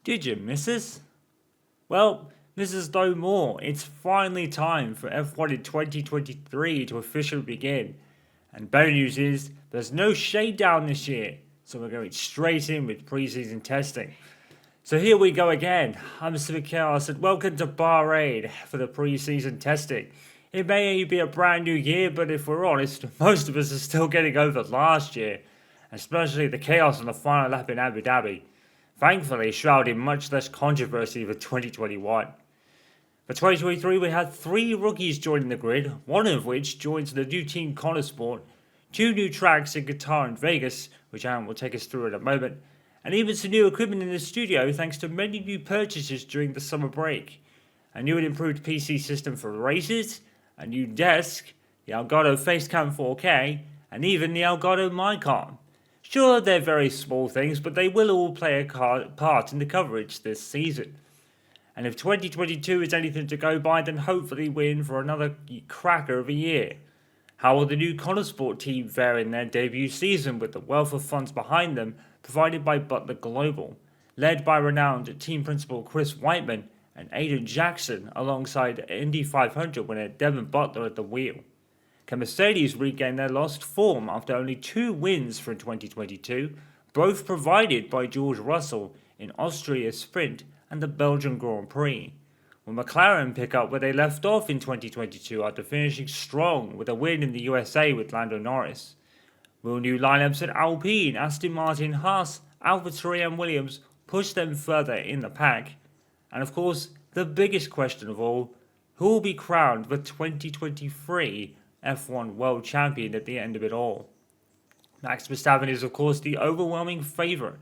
Did you miss us? Well, this is no more. It's finally time for F1 in 2023 to officially begin. And better news is, there's no shakedown this year, so we're going straight in with pre-season testing. So here we go again. I'm Mr. Chaos and welcome to Bahrain for the pre-season testing. It may be a brand new year, but if we're honest, most of us are still getting over last year, especially the chaos on the final lap in Abu Dhabi. Thankfully, shrouded much less controversy for 2021. For 2023, we had 3 rookies joining the grid, one of which joins the new team Konnersport, 2 new tracks in Qatar and Vegas, which Aaron will take us through in a moment, and even some new equipment in the studio thanks to many new purchases during the summer break. A new and improved PC system for races, a new desk, the Elgato Facecam 4K, and even the Elgato mic arm. Sure, they're very small things, but they will all play a part in the coverage this season. And if 2022 is anything to go by, then hopefully we're in for another cracker of a year. How will the new Konnersport team fare in their debut season with the wealth of funds behind them provided by Butler Global, led by renowned team principal Chris Whiteman and Aiden Jackson alongside Indy 500 winner Devon Butler at the wheel? Can Mercedes regain their lost form after only 2 wins from 2022, both provided by George Russell in Austria's Sprint and the Belgian Grand Prix? Will McLaren pick up where they left off in 2022 after finishing strong with a win in the USA with Lando Norris? Will new lineups at Alpine, Aston Martin, Haas, AlphaTauri and Williams push them further in the pack? And of course, the biggest question of all, who will be crowned the 2023 F1 World Champion at the end of it all? Max Verstappen is of course the overwhelming favourite.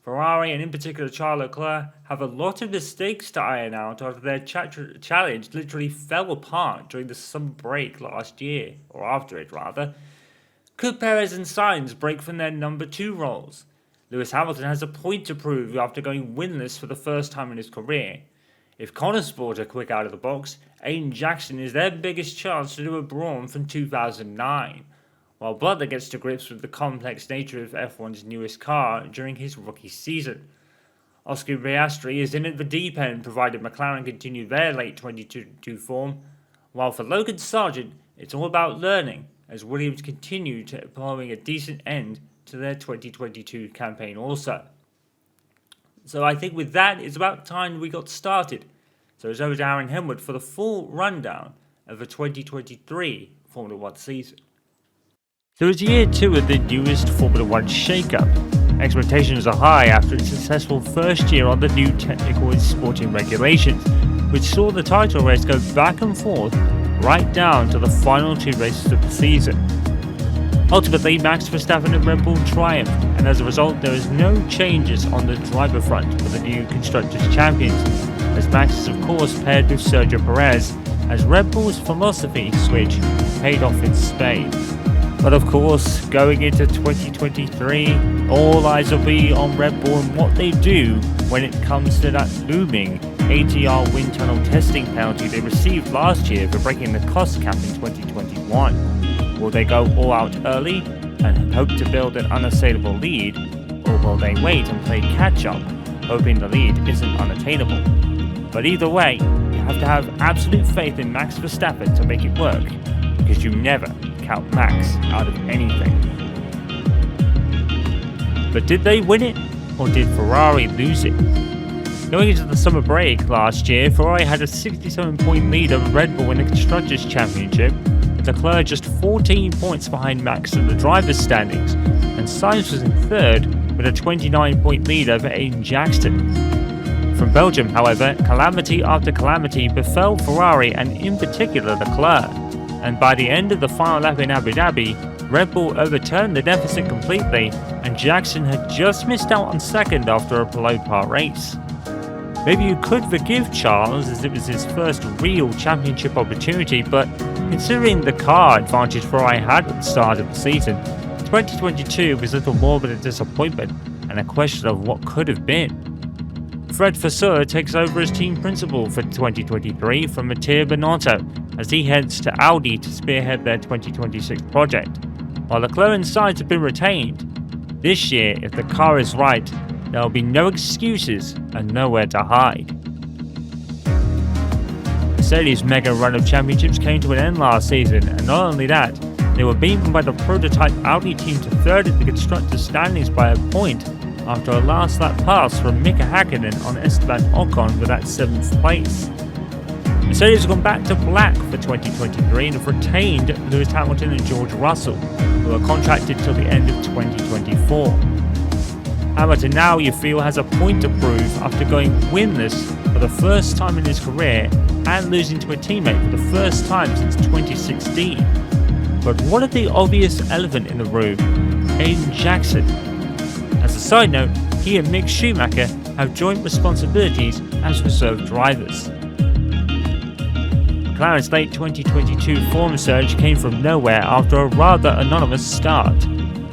Ferrari and in particular Charles Leclerc have a lot of mistakes to iron out after their challenge literally fell apart during the summer break last year, or after it rather. Could Perez and Sainz break from their number 2 roles? Lewis Hamilton has a point to prove after going winless for the first time in his career. If Konnersport are quick out of the box, Aiden Jackson is their biggest chance to do a Brawn from 2009, while Butler gets to grips with the complex nature of F1's newest car during his rookie season. Oscar Piastri is in at the deep end provided McLaren continue their late 2022 form, while for Logan Sargent it's all about learning as Williams continue to following a decent end to their 2022 campaign also. So I think with that, it's about time we got started. So it's over to Aaron Henwood for the full rundown of the 2023 Formula 1 season. So it's year 2 of the newest Formula 1 shake-up. Expectations are high after its successful first year on the new technical and sporting regulations, which saw the title race go back and forth right down to the final 2 races of the season. Ultimately, Max Verstappen and Red Bull triumphed, and as a result there is no changes on the driver front for the new Constructors' Champions, as Max is of course paired with Sergio Perez, as Red Bull's philosophy switch paid off in spades. But of course, going into 2023, all eyes will be on Red Bull and what they do when it comes to that looming ATR wind tunnel testing penalty they received last year for breaking the cost cap in 2021. Will they go all out early and hope to build an unassailable lead, or will they wait and play catch-up, hoping the lead isn't unattainable? But either way, you have to have absolute faith in Max Verstappen to make it work, because you never count Max out of anything. But did they win it, or did Ferrari lose it? Going into the summer break last year, Ferrari had a 67-point lead over Red Bull in the Constructors' Championship, Leclerc just 14 points behind Max in the drivers' standings, and Sainz was in 3rd with a 29-point lead over Aiden Jackson. From Belgium, however, calamity after calamity befell Ferrari and in particular Leclerc, and by the end of the final lap in Abu Dhabi, Red Bull overturned the deficit completely, and Jackson had just missed out on 2nd after a below-par race. Maybe you could forgive Charles as it was his first real championship opportunity, but considering the car advantage Ferrari had at the start of the season, 2022 was little more but a disappointment and a question of what could have been. Fred Vasseur takes over as team principal for 2023 from Mattia Binotto as he heads to Audi to spearhead their 2026 project, while Leclerc and Sainz have been retained. This year, if the car is right, there will be no excuses and nowhere to hide. Mercedes' mega run of championships came to an end last season, and not only that, they were beaten by the prototype Audi team to third in the constructors' standings by a point after a last lap pass from Mika Hakkinen on Esteban Ocon with that 7th place. Mercedes have gone back to black for 2023 and have retained Lewis Hamilton and George Russell, who are contracted till the end of 2024. Hamilton now, you feel, has a point to prove after going winless for the first time in his career and losing to a teammate for the first time since 2016. But what of the obvious elephant in the room, Aiden Jackson? As a side note, he and Mick Schumacher have joint responsibilities as reserve drivers. McLaren's late 2022 form surge came from nowhere after a rather anonymous start,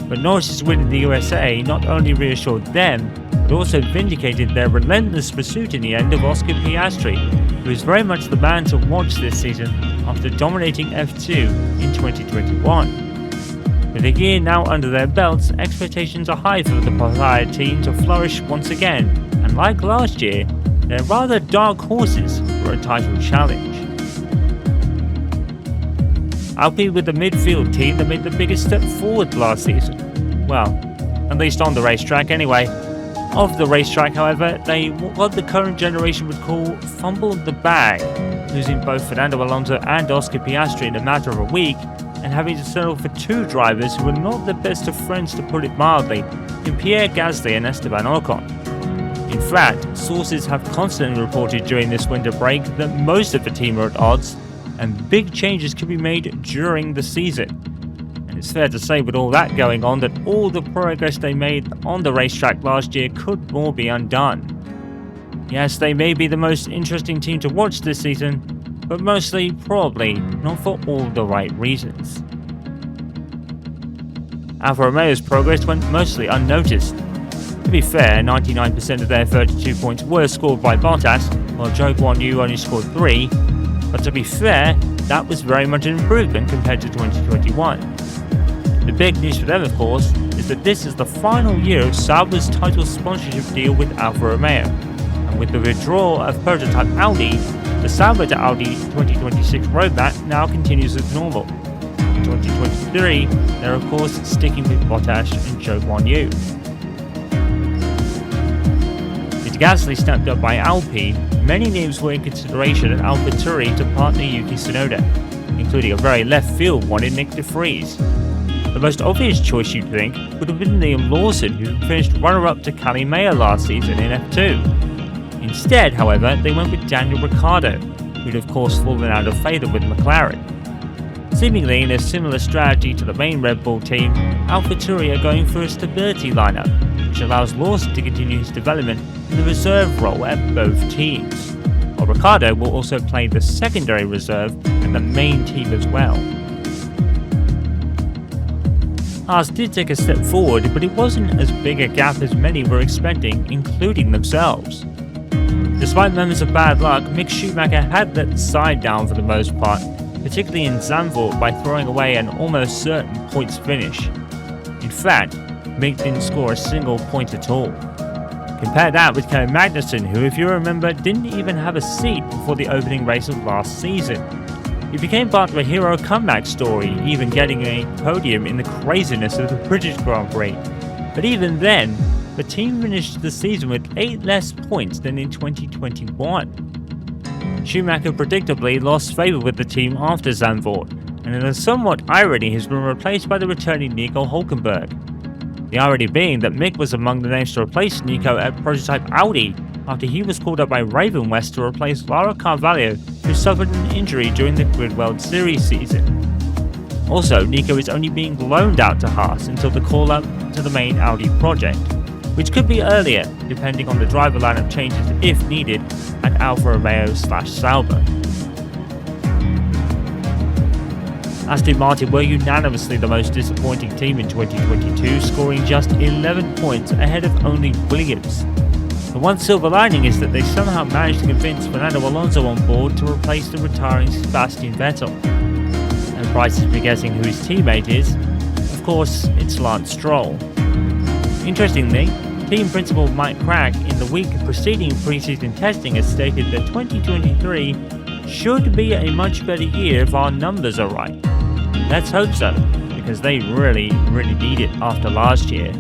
but Norris's win in the USA not only reassured them, but also vindicated their relentless pursuit in the end of Oscar Piastri, who is very much the man to watch this season after dominating F2 in 2021. With a year now under their belts, expectations are high for the Qatar team to flourish once again, and like last year, they're rather dark horses for a title challenge. Alpine with the midfield team that made the biggest step forward last season. Well, at least on the racetrack anyway. Off the racetrack, however, they what the current generation would call fumbled the bag, losing both Fernando Alonso and Oscar Piastri in a matter of a week, and having to settle for two drivers who were not the best of friends, to put it mildly, in Pierre Gasly and Esteban Ocon. In fact, sources have constantly reported during this winter break that most of the team are at odds, and big changes could be made during the season. And it's fair to say, with all that going on, that all the progress they made on the racetrack last year could more be undone. Yes, they may be the most interesting team to watch this season, but mostly, probably, not for all the right reasons. Alfa Romeo's progress went mostly unnoticed. To be fair, 99% of their 32 points were scored by Bottas, while Zhou Guanyu only scored 3, but to be fair, that was very much an improvement compared to 2021. The big news for them, of course, is that this is the final year of Sauber's title sponsorship deal with Alfa Romeo, and with the withdrawal of prototype Audi, the Sauber to Audi 2026 roadmap now continues as normal. In 2023, they're of course sticking with Bottas and Zhou Guanyu. With Gasly snapped up by Alpine, many names were in consideration at AlphaTauri to partner Yuki Tsunoda, including a very left field one in Nick de Vries. The most obvious choice, you'd think, would have been Liam Lawson, who finished runner-up to Callie last season in F2. Instead, however, they went with Daniel Ricciardo, who'd of course fallen out of favour with McLaren. Seemingly in a similar strategy to the main Red Bull team, AlphaTauri are going for a stability lineup, which allows Lawson to continue his development in the reserve role at both teams, while Ricciardo will also play the secondary reserve and the main team as well. Haas did take a step forward, but it wasn't as big a gap as many were expecting, including themselves. Despite moments of bad luck, Mick Schumacher had let the side down for the most part, particularly in Zandvoort by throwing away an almost certain points finish. In fact, Mick didn't score a single point at all. Compare that with Kevin Magnussen, who, if you remember, didn't even have a seat before the opening race of last season. He became part of a hero comeback story, even getting a podium in the craziness of the British Grand Prix. But even then, the team finished the season with 8 less points than in 2021. Schumacher predictably lost favour with the team after Zandvoort, and in a somewhat irony has been replaced by the returning Nico Hülkenberg. The irony being that Mick was among the names to replace Nico at prototype Audi after he was called up by Raven West to replace Laura Carvalho, who suffered an injury during the Grid World Series season. Also, Nico is only being loaned out to Haas until the call-up to the main Audi project, which could be earlier depending on the driver lineup changes if needed at Alfa Romeo/Sauber. Aston Martin were unanimously the most disappointing team in 2022, scoring just 11 points ahead of only Williams. The one silver lining is that they somehow managed to convince Fernando Alonso on board to replace the retiring Sebastian Vettel. And Price has been guessing who his teammate is. Of course, it's Lance Stroll. Interestingly, Team principal Mike in the week preceding preseason testing has stated that 2023 should be a much better year if our numbers are right. Let's hope so, because they really need it after last year.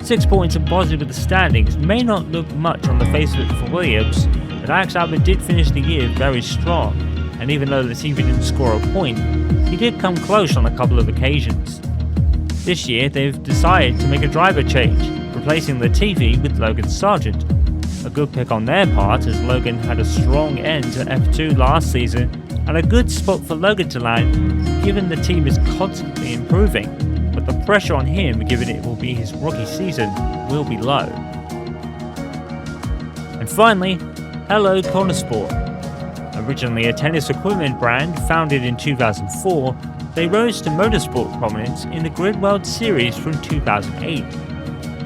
6 points and positive with the standings may not look much on the face of it for Williams, but Alex Albon did finish the year very strong, and even though the team didn't score a point, he did come close on a couple of occasions. This year they've decided to make a driver change, replacing Latifi with Logan Sargent. A good pick on their part, as Logan had a strong end to F2 last season and a good spot for Logan to land given the team is constantly improving, but the pressure on him given it will be his rookie season will be low. And finally, hello Konnersport. Originally a tennis equipment brand founded in 2004, they rose to motorsport prominence in the Grid World Series from 2008.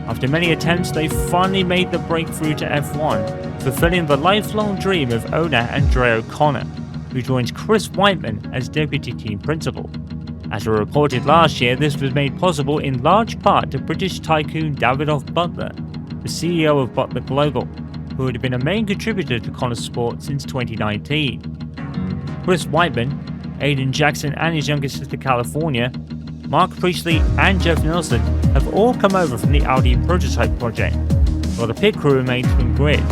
After many attempts, they finally made the breakthrough to F1, fulfilling the lifelong dream of owner Andrea O'Connor, who joins Chris Whiteman as deputy team principal. As we reported last year, this was made possible in large part to British tycoon Devon Butler, the CEO of Butler Global, who had been a main contributor to Konnersport since 2019. Chris Whiteman, Aiden Jackson and his younger sister California, Marc, Priestley and Jeff Nelson have all come over from the Audi prototype project, while the pit crew remains from Grid.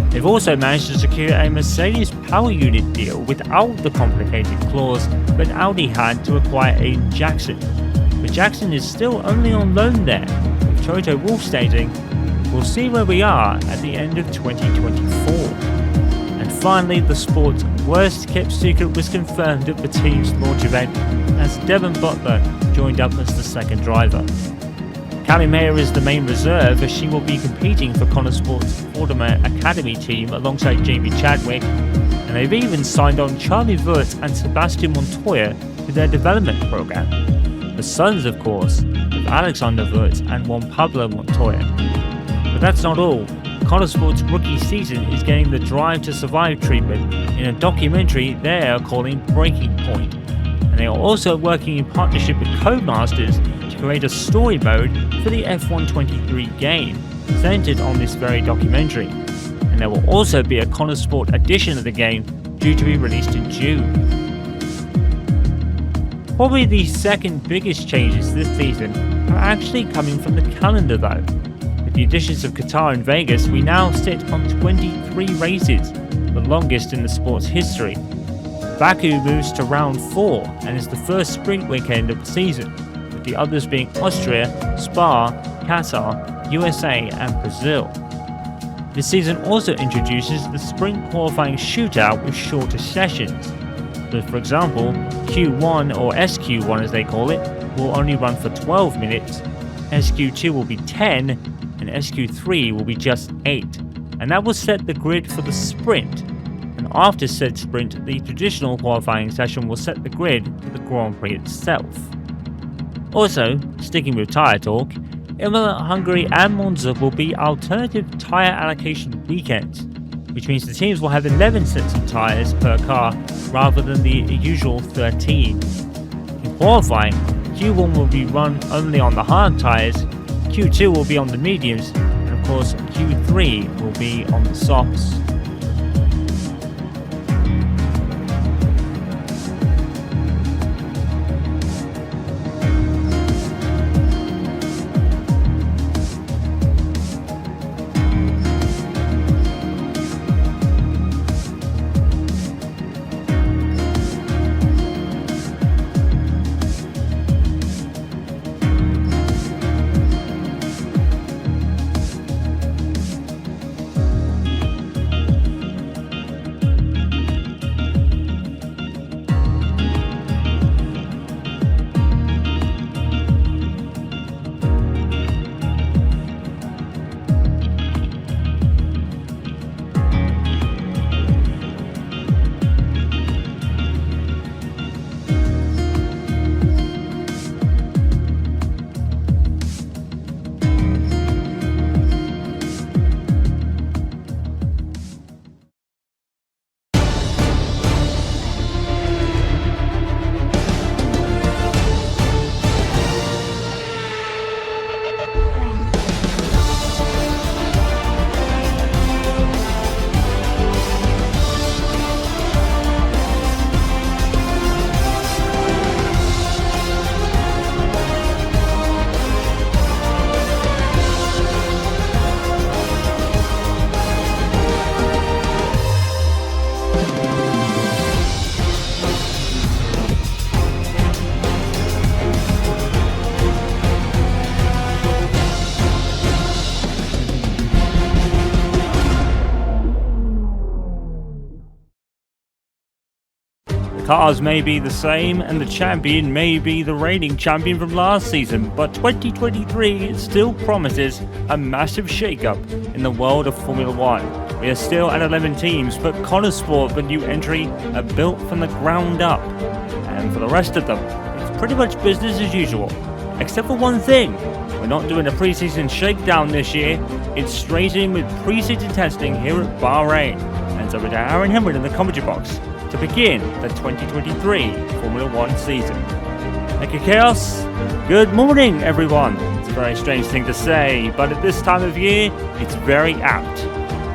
They've also managed to secure a Mercedes power unit deal without the complicated clause that Audi had to acquire Aiden Jackson, but Jackson is still only on loan there, with Toto Wolff stating, "We'll see where we are at the end of 2024. And finally, the sport's worst kept secret was confirmed at the team's launch event as Devon Butler joined up as the second driver. Callie is the main reserve as she will be competing for Konnersport's Fortimer Academy team alongside Jamie Chadwick, and they've even signed on Charlie Wurz and Sebastian Montoya to their development program. The sons, of course, of Alexander Wurz and Juan Pablo Montoya. But that's not all. Konnersport's rookie season is getting the Drive to Survive treatment in a documentary they are calling Breaking Point. And they are also working in partnership with Codemasters to create a story mode for the F123 game, centered on this very documentary. And there will also be a Konnersport edition of the game due to be released in June. Probably the second biggest changes this season are actually coming from the calendar though. With the additions of Qatar and Vegas, we now sit on 23 races, the longest in the sport's history. Baku moves to round 4 and is the first sprint weekend of the season, with the others being Austria, Spa, Qatar, USA and Brazil. This season also introduces the sprint qualifying shootout with shorter sessions. So for example, Q1 or SQ1 as they call it, will only run for 12 minutes, SQ2 will be 10, and SQ3 will be just 8. And that will set the grid for the sprint. And after said sprint, the traditional qualifying session will set the grid for the Grand Prix itself. Also, sticking with tyre talk, Imola, Hungary and Monza will be alternative tyre allocation weekends, which means the teams will have 11 sets of tyres per car rather than the usual 13. In qualifying, Q1 will be run only on the hard tyres, Q2 will be on the mediums, and of course Q3 will be on the softs. cars may be the same, and the champion may be the reigning champion from last season, but 2023 still promises a massive shake-up in the world of Formula 1. We are still at 11 teams, but Konnersport, the new entry, are built from the ground up. And for the rest of them, it's pretty much business as usual. Except for one thing, we're not doing a preseason shakedown this year, it's straight in with preseason testing here at Bahrain. And so with Aaron Henry in the commentary box to begin the 2023 Formula 1 season. Thank you, Chaos. Good morning, everyone. It's a very strange thing to say, but at this time of year, it's very apt.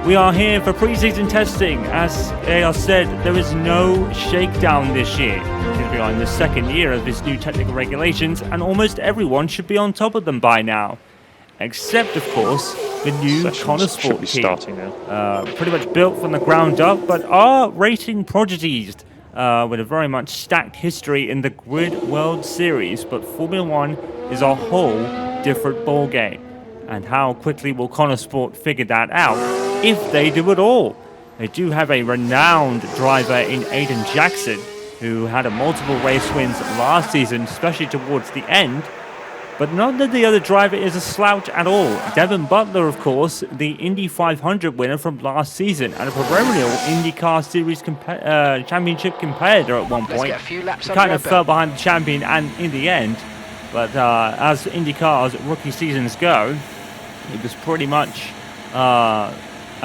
We are here for preseason testing. As Chaos said, there is no shakedown this year, because we are in the second year of this new technical regulations, and almost everyone should be on top of them by now. Except, of course, the new Konnersport team. Starting now. Pretty much built from the ground up, but are racing prodigies with a very much stacked history in the Grid World Series. But Formula 1 is a whole different ballgame. And how quickly will Konnersport figure that out, if they do at all? They do have a renowned driver in Aiden Jackson, who had a multiple race wins last season, especially towards the end. But none of the other driver is a slouch at all. Devon Butler, of course, the Indy 500 winner from last season, and a perennial IndyCar Series championship competitor at one point. He kind of fell behind the champion and in the end. But as IndyCar's rookie seasons go, it was pretty much a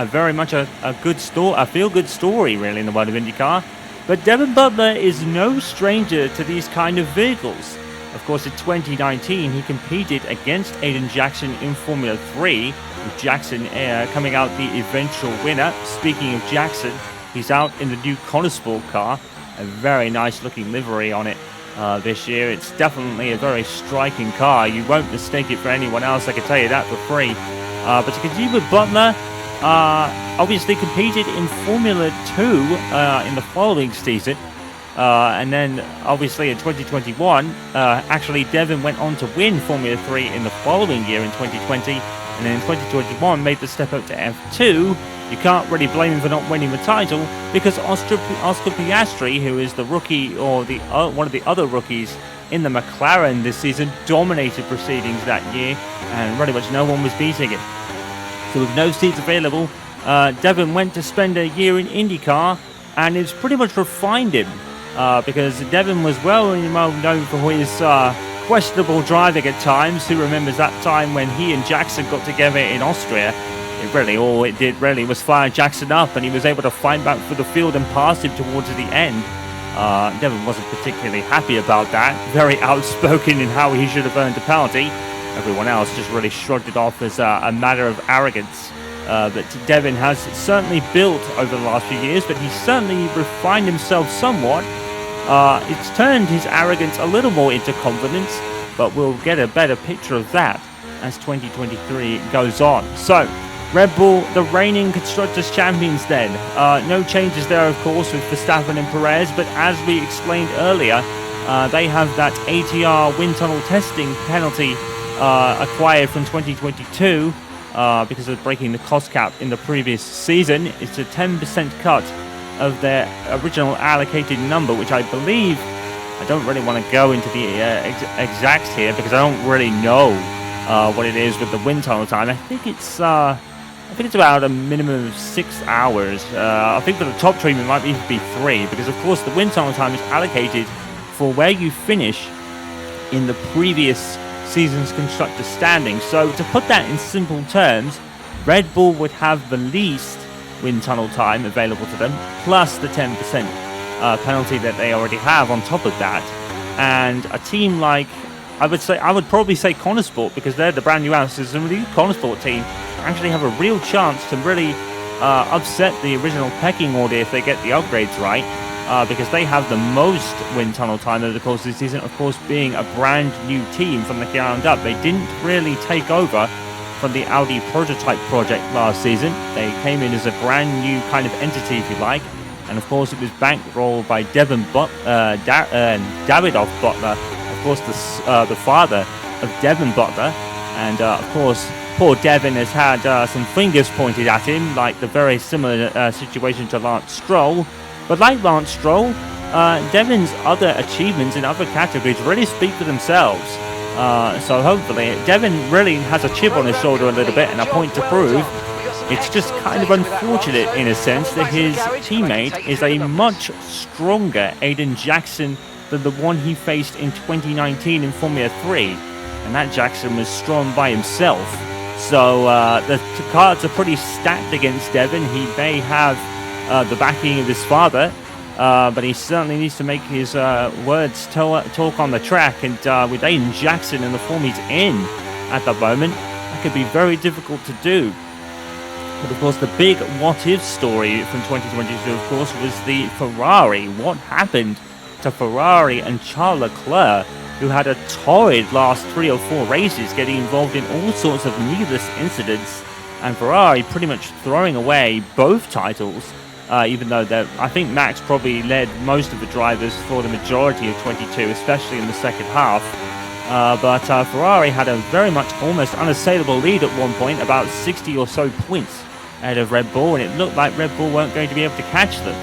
feel-good story, really, in the world of IndyCar. But Devon Butler is no stranger to these kind of vehicles. Of course, in 2019, he competed against Aiden Jackson in Formula 3, with Jackson coming out the eventual winner. Speaking of Jackson, he's out in the new Konnersport car, a very nice looking livery on it this year. It's definitely a very striking car. You won't mistake it for anyone else, I can tell you that for free. But to continue with Butler, obviously competed in Formula 2 in the following season. And then, obviously, in 2021, actually, Devon went on to win Formula 3 in the following year in 2020. And then in 2021, made the step up to F2. You can't really blame him for not winning the title, because Oscar Piastri, who is the rookie, or one of the other rookies in the McLaren this season, dominated proceedings that year, and pretty much no one was beating him. So with no seats available, Devon went to spend a year in IndyCar, and it's pretty much refined him. Because Devon was well known for his questionable driving at times. Who remembers that time when he and Jackson got together in Austria? All it did was fire Jackson up, and he was able to fight back for the field and pass him towards the end. Devon wasn't particularly happy about that. Very outspoken in how he should have earned the penalty. Everyone else just really shrugged it off as a matter of arrogance. But Devon has certainly built over the last few years, but he's certainly refined himself somewhat. It's turned his arrogance a little more into confidence, but we'll get a better picture of that as 2023 goes on. So, Red Bull, the reigning Constructors' Champions then. No changes there, of course, with Verstappen and Perez, but as we explained earlier, they have that ATR wind tunnel testing penalty acquired from 2022 because of breaking the cost cap in the previous season. It's a 10% cut of their original allocated number, which I believe, I don't really want to go into the exacts here because I don't really know what it is with the wind tunnel time. I think it's about a minimum of 6 hours. I think for the top team it might even be 3, because of course the wind tunnel time is allocated for where you finish in the previous season's constructor standing. So to put that in simple terms, Red Bull would have the least wind tunnel time available to them, plus the 10% penalty that they already have on top of that. And a team like, I would probably say Konnersport, because they're the brand new ounces, and the Konnersport team actually have a real chance to really upset the original pecking order if they get the upgrades right, because they have the most wind tunnel time over the course of the season, of course being a brand new team from the ground up. They didn't really take over from the Audi prototype project last season. They came in as a brand new kind of entity, if you like, and of course it was bankrolled by Davidoff Butler, of course the father of Devon Butler, and of course poor Devon has had some fingers pointed at him, like the very similar situation to Lance Stroll. But like Lance Stroll, Devon's other achievements in other categories really speak for themselves. So hopefully, Devon really has a chip on his shoulder a little bit and a point to prove. It's just kind of unfortunate in a sense that his teammate is a much stronger Aiden Jackson than the one he faced in 2019 in Formula 3. And that Jackson was strong by himself. So the cards are pretty stacked against Devon. He may have the backing of his father, but he certainly needs to make his words talk on the track. And with Aiden Jackson in the form he's in at the moment, that could be very difficult to do. But of course, the big what-if story from 2022, of course, was the Ferrari. What happened to Ferrari and Charles Leclerc, who had a torrid last 3 or 4 races, getting involved in all sorts of needless incidents, and Ferrari pretty much throwing away both titles, even though I think Max probably led most of the drivers for the majority of 22, especially in the second half. But Ferrari had a very much almost unassailable lead at one point, about 60 or so points ahead of Red Bull, and it looked like Red Bull weren't going to be able to catch them.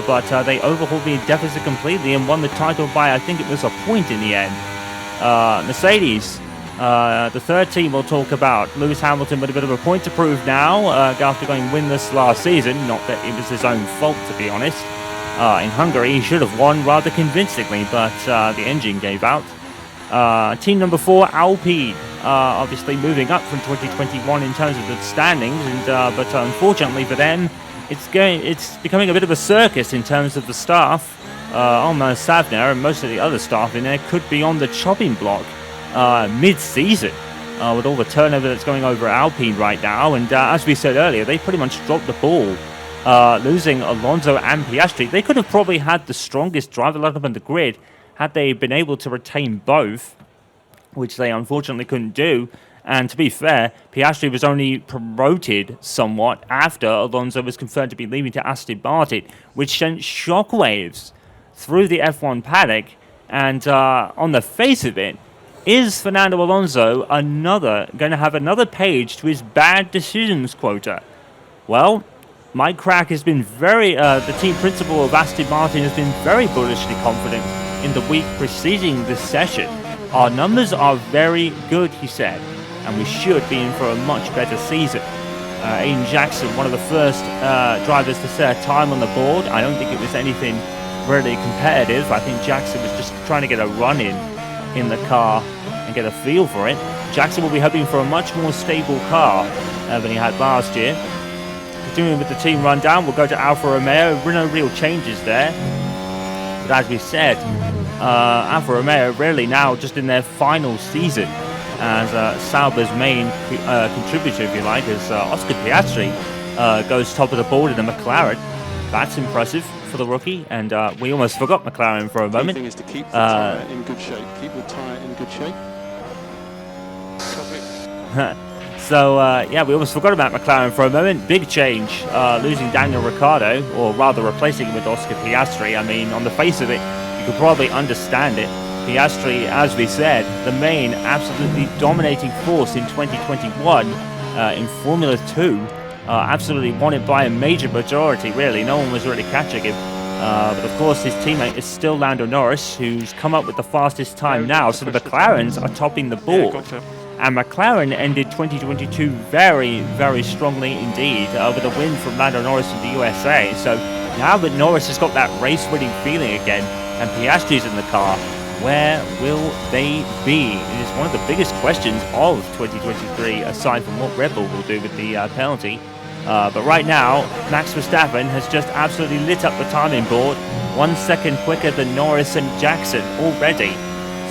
But they overhauled the deficit completely and won the title by, I think it was a point in the end. Mercedes, the third team we'll talk about. Lewis Hamilton with a bit of a point to prove now after going winless last season. Not that it was his own fault, to be honest. In Hungary, he should have won rather convincingly, but the engine gave out. Team number 4, Alpine, obviously moving up from 2021 in terms of the standings, and but unfortunately for them, it's becoming a bit of a circus in terms of the staff. Alma Savner and most of the other staff in there could be on the chopping block mid-season with all the turnover that's going over at Alpine right now. And as we said earlier, they pretty much dropped the ball, losing Alonso and Piastri. They could have probably had the strongest driver lineup on the grid had they been able to retain both, which they unfortunately couldn't do. And to be fair, Piastri was only promoted somewhat after Alonso was confirmed to be leaving to Aston Martin, which sent shockwaves through the F1 paddock. And on the face of it, is Fernando Alonso going to have another page to his bad decisions quota? Well, Mike Crack has been the team principal of Aston Martin has been very bullishly confident in the week preceding this session. Our numbers are very good, he said, and we should be in for a much better season. Aiden Jackson, one of the first drivers to set a time on the board. I don't think it was anything really competitive. I think Jackson was just trying to get a run in the car and get a feel for it. Jackson will be hoping for a much more stable car than he had last year. Continuing with the team rundown, we'll go to Alfa Romeo. No real changes there. But as we said, Alfa Romeo really now just in their final season as Sauber's main contributor, if you like, as Oscar Piastri goes top of the board in a McLaren. That's impressive for the rookie, and we almost forgot McLaren for a moment. The key thing is to keep the tyre in good shape. Keep the tyre in good shape. So, yeah, we almost forgot about McLaren for a moment. Big change, losing Daniel Ricciardo, or rather replacing him with Oscar Piastri. I mean, on the face of it, you could probably understand it. Piastri, as we said, the main absolutely dominating force in 2021 in Formula 2. Absolutely won it by a major majority, really. No one was really catching him. But of course, his teammate is still Lando Norris, who's come up with the fastest time now. So the McLarens are topping the board. And McLaren ended 2022 very, very strongly indeed with a win from Lando Norris in the USA. So now that Norris has got that race-winning feeling again and Piastri's in the car, where will they be? It is one of the biggest questions of 2023, aside from what Red Bull will do with the penalty. But right now, Max Verstappen has just absolutely lit up the timing board, 1 second quicker than Norris and Jackson already.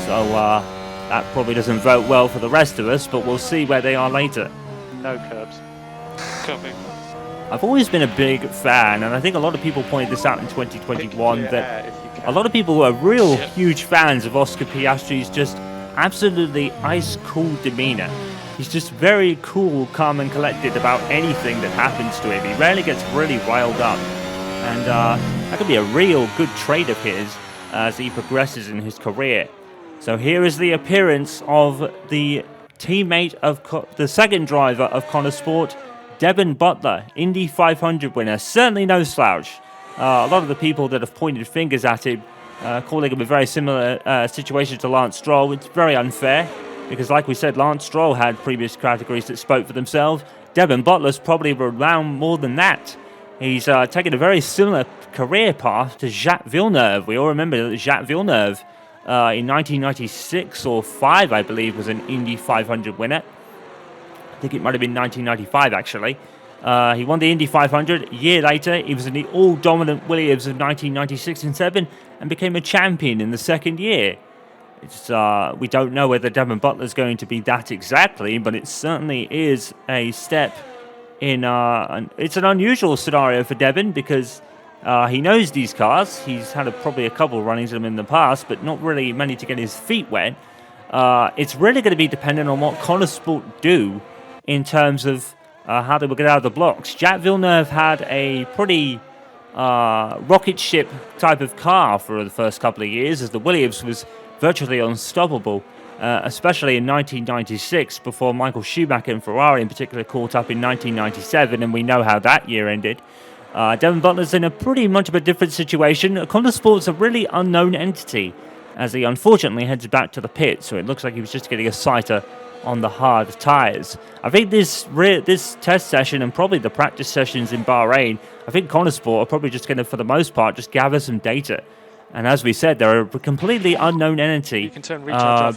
So that probably doesn't vote well for the rest of us, but we'll see where they are later. No curbs. Copy. I've always been a big fan, and I think a lot of people pointed this out in 2021, that a lot of people who are real huge fans of Oscar Piastri's just absolutely ice-cool demeanour. He's just very cool, calm and collected about anything that happens to him. He rarely gets really riled up. And that could be a real good trait of his as he progresses in his career. So here is the appearance of the teammate of the second driver of Konnersport, Devon Butler, Indy 500 winner. Certainly no slouch. a lot of the people that have pointed fingers at him, calling him a very similar situation to Lance Stroll, it's very unfair. Because like we said, Lance Stroll had previous categories that spoke for themselves. Devon Butler's probably around more than that. He's taken a very similar career path to Jacques Villeneuve. We all remember that Jacques Villeneuve in 1996 or 5, I believe, was an Indy 500 winner. I think it might have been 1995, actually. He won the Indy 500. A year later, he was in the all-dominant Williams of 1996 and 7 and became a champion in the second year. We don't know whether Devon Butler's going to be that exactly, but it certainly is a step in... it's an unusual scenario for Devon because he knows these cars. He's had probably a couple of runnings of them in the past, but not really many to get his feet wet. It's really going to be dependent on what Konnersport do in terms of how they will get out of the blocks. Jacques Villeneuve had a pretty rocket ship type of car for the first couple of years, as the Williams was virtually unstoppable, especially in 1996, before Michael Schumacher and Ferrari in particular caught up in 1997, and we know how that year ended. Devon Butler's in a pretty much of a different situation. Konnersport's a really unknown entity, as he unfortunately heads back to the pit, so it looks like he was just getting a sighter on the hard tyres. I think this test session and probably the practice sessions in Bahrain, I think Konnersport are probably just going to, for the most part, just gather some data. And as we said, they're a completely unknown entity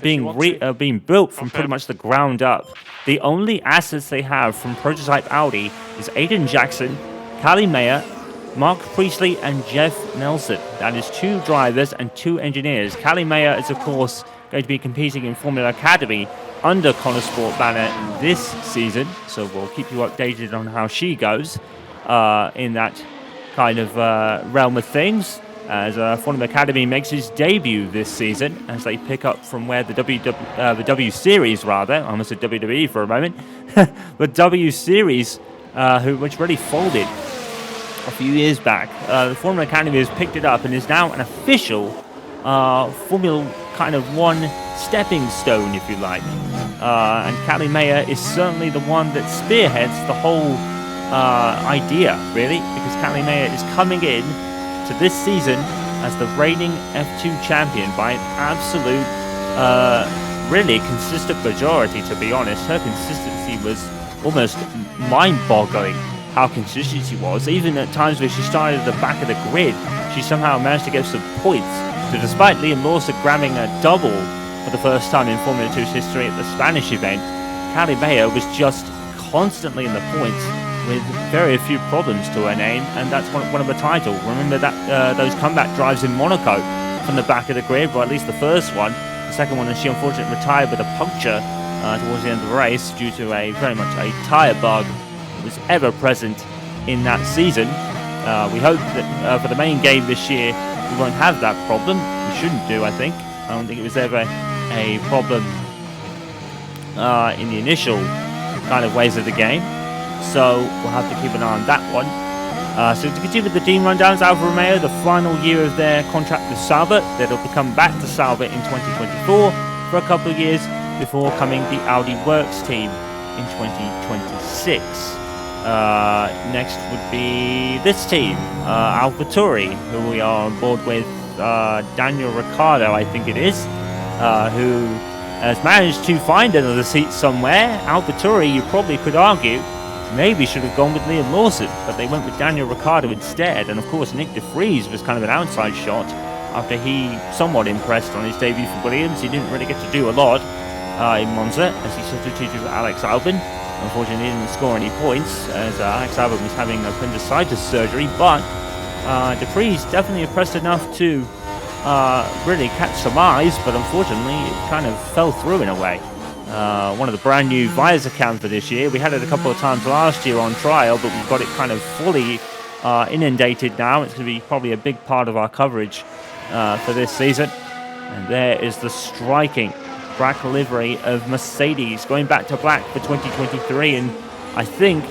being built from pretty much the ground up. The only assets they have from prototype Audi is Aiden Jackson, Callie, Marc Priestley, and Jeff Nelson. That is 2 drivers and 2 engineers. Callie is, of course, going to be competing in Formula Academy under Konnersport banner this season. So we'll keep you updated on how she goes in that kind of realm of things, as Formula Academy makes its debut this season, as they pick up from where the W Series, rather, I almost said WWE for a moment, the W Series, which really folded a few years back. The Formula Academy has picked it up and is now an official Formula kind of 1 stepping stone, if you like. And Callie is certainly the one that spearheads the whole idea, really, because Callie is coming in to this season as the reigning F2 champion by an absolute, really consistent majority, to be honest. Her consistency was almost mind-boggling, how consistent she was. Even at times where she started at the back of the grid, she somehow managed to get some points. So despite Liam Lawson grabbing a double for the first time in Formula 2's history at the Spanish event, Callie was just constantly in the points with very few problems to her name, and that's one of the title. Remember that those comeback drives in Monaco from the back of the grid, or at least the first one. The second one, and she unfortunately retired with a puncture towards the end of the race due to very much a tyre bug that was ever present in that season. We hope that for the main game this year we won't have that problem. We shouldn't do, I think. I don't think it was ever a problem in the initial kind of ways of the game. So we'll have to keep an eye on that one. So to continue with the team rundowns, Alfa Romeo, the final year of their contract with Sauber, they'll come back to Sauber in 2024 for a couple of years before coming the Audi Works team in 2026. Next would be this team, AlphaTauri, who we are on board with, Daniel Ricciardo, I think it is, who has managed to find another seat somewhere. AlphaTauri, you probably could argue, maybe should have gone with Liam Lawson, but they went with Daniel Ricciardo instead. And of course, Nick de Vries was kind of an outside shot after he somewhat impressed on his debut for Williams. He didn't really get to do a lot in Monza, as he substituted for Alex Albon. Unfortunately, he didn't score any points, as Alex Albon was having appendicitis surgery, but de Vries definitely impressed enough to really catch some eyes, but unfortunately it kind of fell through in a way. One of the brand new visor cams for this year. We had it a couple of times last year on trial, but we've got it kind of fully inundated now. It's going to be probably a big part of our coverage for this season. And there is the striking black livery of Mercedes, going back to black for 2023, and I think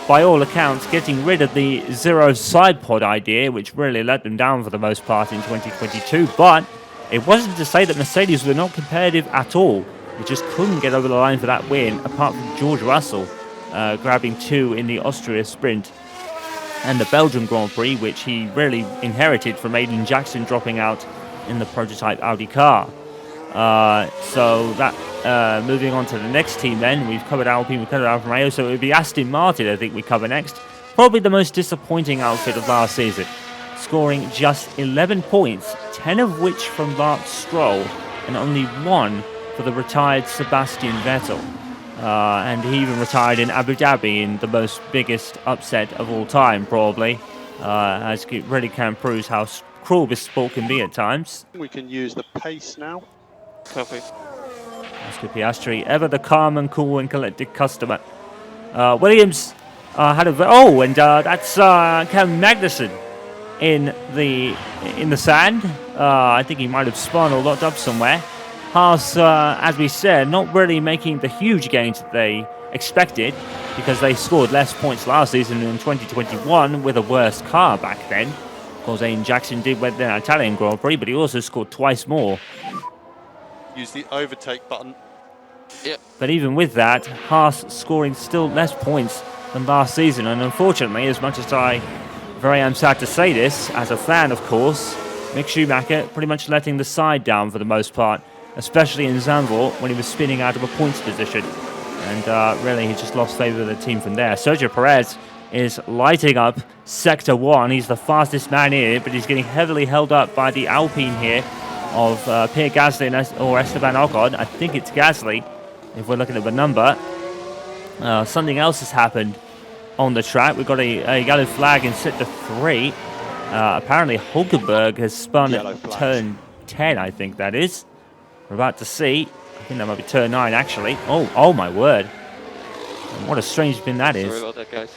by all accounts getting rid of the zero side pod idea, which really let them down for the most part in 2022. But it wasn't to say that Mercedes were not competitive at all. They just couldn't get over the line for that win, apart from George Russell grabbing 2 in the Austria sprint. and the Belgian Grand Prix, which he really inherited from Aiden Jackson dropping out in the prototype Audi car. So that moving on to the next team then, we've covered Alpine, we've covered Alfa Romeo, so it would be Aston Martin I think we cover next. Probably the most disappointing outfit of last season, scoring just 11 points, 10 of which from Lance Stroll, and only 1 for the retired Sebastian Vettel. And he even retired in Abu Dhabi in the most biggest upset of all time, probably, as it really can prove how cruel this sport can be at times. We can use the pace now. Copy. Oscar Piastri, ever the calm and cool and collected customer. Williams had a... that's Cam Magnussen in the sand. I think he might have spun or locked up somewhere. Haas, as we said, not really making the huge gains that they expected because they scored less points last season in 2021 with a worse car back then. Of course, Aiden Jackson did win the Italian Grand Prix, but he also scored twice more. Use the overtake button. Yep. But even with that, Haas scoring still less points than last season. And unfortunately, as much as I very am sad to say this, as a fan, of course, Mick Schumacher pretty much letting the side down for the most part, especially in Zandvoort when he was spinning out of a points position. And really, he just lost favour of the team from there. Sergio Perez is lighting up Sector 1. He's the fastest man here, but he's getting heavily held up by the Alpine here of Pierre Gasly or Esteban Ocon. I think it's Gasly, if we're looking at the number. Something else has happened on the track. We've got a yellow flag in Sector 3. Apparently, Hulkenberg has spun at turn 10, I think that is. We're about to see. I think that might be turn 9, actually. Oh my word. What a strange spin that is. Sorry about that, guys.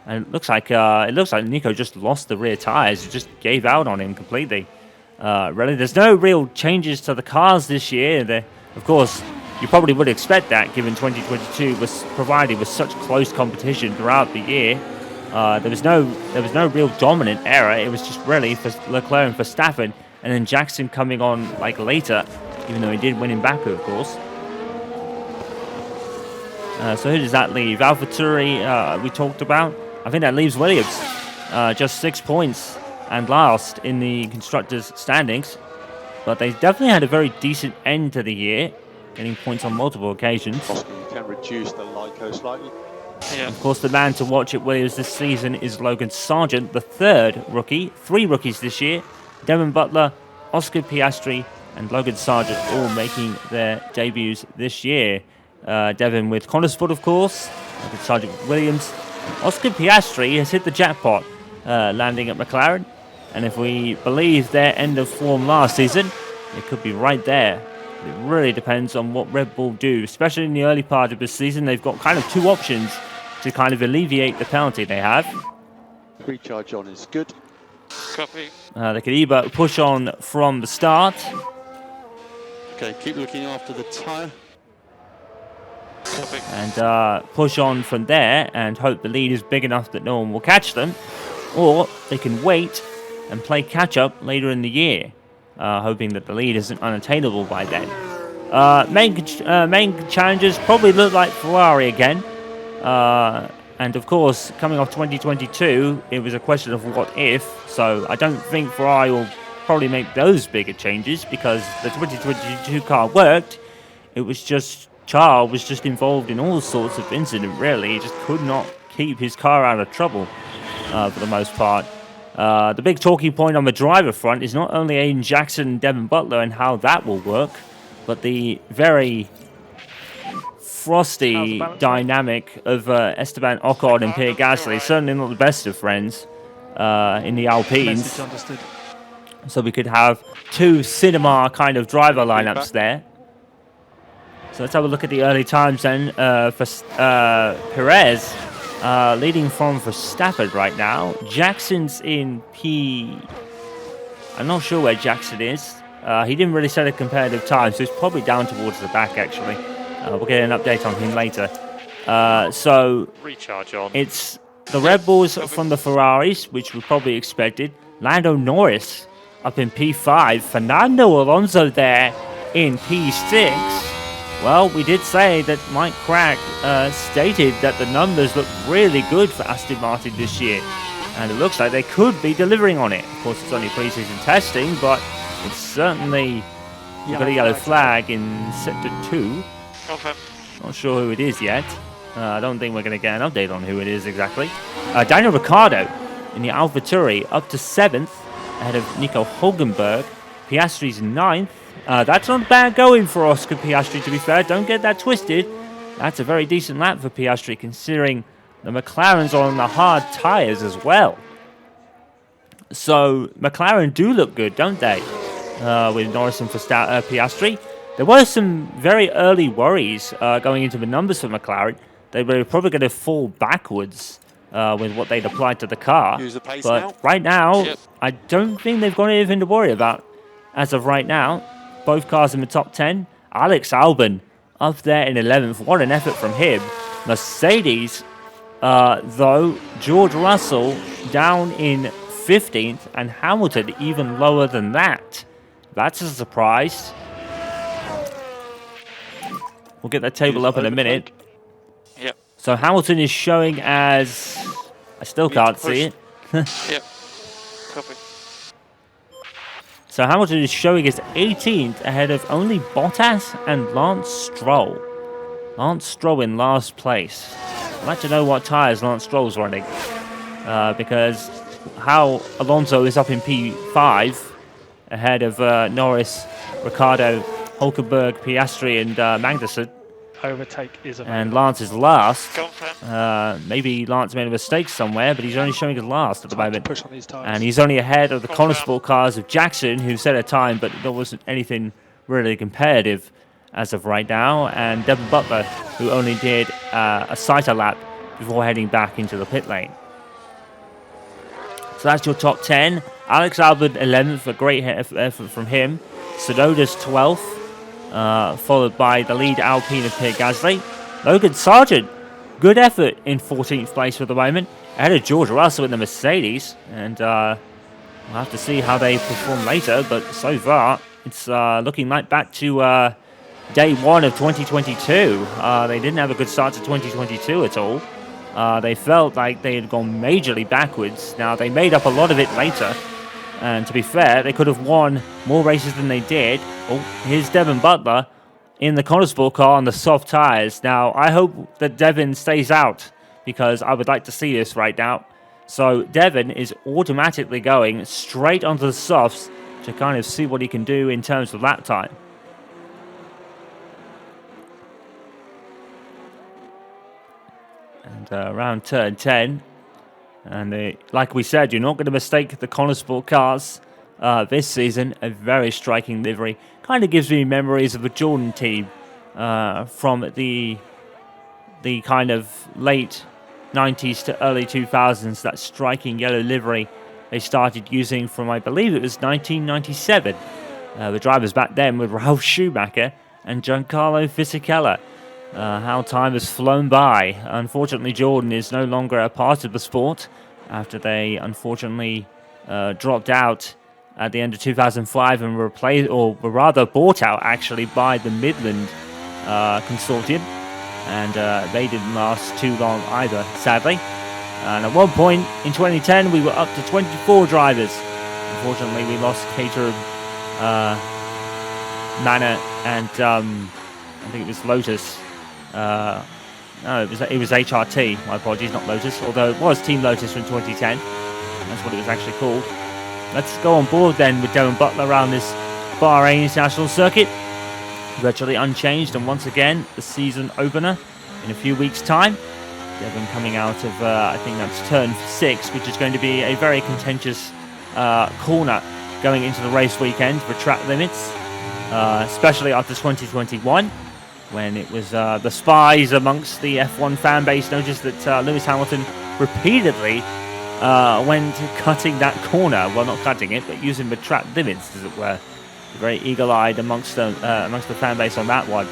And it looks like Nico just lost the rear tyres. It just gave out on him completely. Really, there's no real changes to the cars this year. Of course, you probably would expect that, given 2022 was provided with such close competition throughout the year. There was no real dominant era. It was just really for Leclerc and Verstappen, and then Jackson coming on like later, even though he did win in Baku, of course. So who does that leave? AlphaTauri, we talked about. I think that leaves Williams, just 6 points and last in the constructors' standings. But they definitely had a very decent end to the year, getting points on multiple occasions. Oscar, you can reduce the LICO slightly. Yeah. Of course, the man to watch at Williams this season is Logan Sargent, the third rookie. 3 rookies this year. Devon Butler, Oscar Piastri, and Logan Sargent all making their debuts this year. Devon with Konnersport, of course. Logan Sargent with Williams. Oscar Piastri has hit the jackpot, landing at McLaren. And if we believe their end of form last season, it could be right there. It really depends on what Red Bull do, especially in the early part of the season. They've got kind of 2 options to kind of alleviate the penalty they have. Recharge on is good. Copy. They could either push on from the start. Okay, keep looking after the tyre. Copy. And push on from there and hope the lead is big enough that no one will catch them. Or they can wait and play catch-up later in the year, hoping that the lead isn't unattainable by then. Main challengers probably look like Ferrari again. And of course, coming off 2022, it was a question of what if. So I don't think Ferrari will probably make those bigger changes because the 2022 car worked. It was just Charles was just involved in all sorts of incident, really. He just could not keep his car out of trouble for the most part. The big talking point on the driver front is not only Aiden Jackson and Devon Butler and how that will work, but the very frosty dynamic of Esteban Ocon and Pierre Gasly. Certainly not the best of friends in the Alpines. So we could have 2 cinema kind of driver lineups there. So let's have a look at the early times then. For Perez leading from Verstappen right now. Jackson's in P... I'm not sure where Jackson is. He didn't really set a competitive time, so he's probably down towards the back, actually. We'll get an update on him later. So Recharge on. it's the Red Bulls from the Ferraris, which we probably expected. Lando Norris up in P5. Fernando Alonso there in P6. Well, we did say that Mike Crack stated that the numbers look really good for Aston Martin this year. and it looks like they could be delivering on it. Of course, it's only pre-season testing, but it's certainly got a yellow flag in sector 2. Confirm. Not sure who it is yet. I don't think we're going to get an update on who it is exactly. Daniel Ricciardo in the AlphaTauri up to 7th, ahead of Nico Hulkenberg. Piastri's 9th. That's not bad going for Oscar Piastri, to be fair. Don't get that twisted. That's a very decent lap for Piastri, considering the McLarens are on the hard tyres as well. So McLaren do look good, don't they? With Norris and Piastri. There were some very early worries going into the numbers for McLaren. They were probably going to fall backwards with what they'd applied to the car. But right now, I don't think they've got anything to worry about. As of right now, both cars in the top 10. Alex Albon up there in 11th. What an effort from him. Mercedes, though, George Russell down in 15th, and Hamilton even lower than that. That's a surprise. We'll get that table up in a minute. Yep. So Hamilton is showing as... I still can't see it. Yep. Copy. So Hamilton is showing as 18th, ahead of only Bottas and Lance Stroll. Lance Stroll in last place. I'd like to know what tyres Lance Stroll's running. Because how Alonso is up in P5, ahead of Norris, Ricciardo, Hulkenberg, Piastri, and Magnussen. Overtake is available. And Lance is last. Confirm. Maybe Lance made a mistake somewhere, but he's only showing as last at the moment. Push on these tyres. And he's only ahead of the Konnersport cars of Jackson, who set a time, but there wasn't anything really competitive as of right now. And Devon Butler, who only did a sighter lap before heading back into the pit lane. So that's your top 10. Alex Albon 11th, a great effort from him. Tsunoda's 12th, followed by the lead Alpine of Pierre Gasly. Logan Sargent, good effort in 14th place for the moment. Ahead of George Russell in the Mercedes. And we'll have to see how they perform later. But so far, it's looking like back to day 1 of 2022. They didn't have a good start to 2022 at all. They felt like they had gone majorly backwards. Now, they made up a lot of it later. And to be fair, they could have won more races than they did. Oh, here's Devon Butler in the Konnersport car on the soft tyres. Now, I hope that Devon stays out, because I would like to see this right now. So, Devon is automatically going straight onto the softs to kind of see what he can do in terms of lap time. And around turn 10. And like we said, you're not going to mistake the Konnersport cars this season. A very striking livery. Kind of gives me memories of the Jordan team from the kind of late 90s to early 2000s. That striking yellow livery they started using from, I believe it was 1997. The drivers back then were Ralf Schumacher and Giancarlo Fisichella. How time has flown by. Unfortunately, Jordan is no longer a part of the sport after they unfortunately dropped out at the end of 2005 and were replaced, or were rather bought out actually, by the Midland consortium. And they didn't last too long either, sadly. And at one point in 2010, we were up to 24 drivers. Unfortunately, we lost Cater, Manor, and I think it was Lotus. No, it was HRT. My apologies, not Lotus. Although it was Team Lotus from 2010. That's what it was actually called. Let's go on board then with Devon Butler around this Bahrain International Circuit. Virtually unchanged, and once again, the season opener in a few weeks' time. Devon coming out of, I think that's turn 6, which is going to be a very contentious corner going into the race weekend for track limits, especially after 2021. When it was the spies amongst the F1 fan base noticed that Lewis Hamilton repeatedly went cutting that corner. Well, not cutting it, but using the track limits, as it were. Very eagle-eyed amongst the fan base on that one.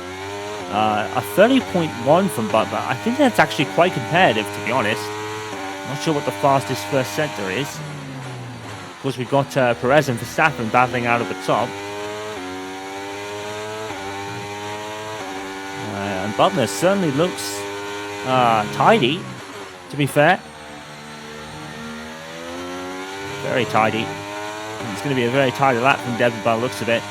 A 30.1 from Butler. I think that's actually quite competitive, to be honest. Not sure what the fastest first sector is. Of course, we've got Perez and Verstappen battling out at the top. And Butler certainly looks tidy, to be fair. very tidy. And it's going to be a very tidy lap from Devon by the looks of it.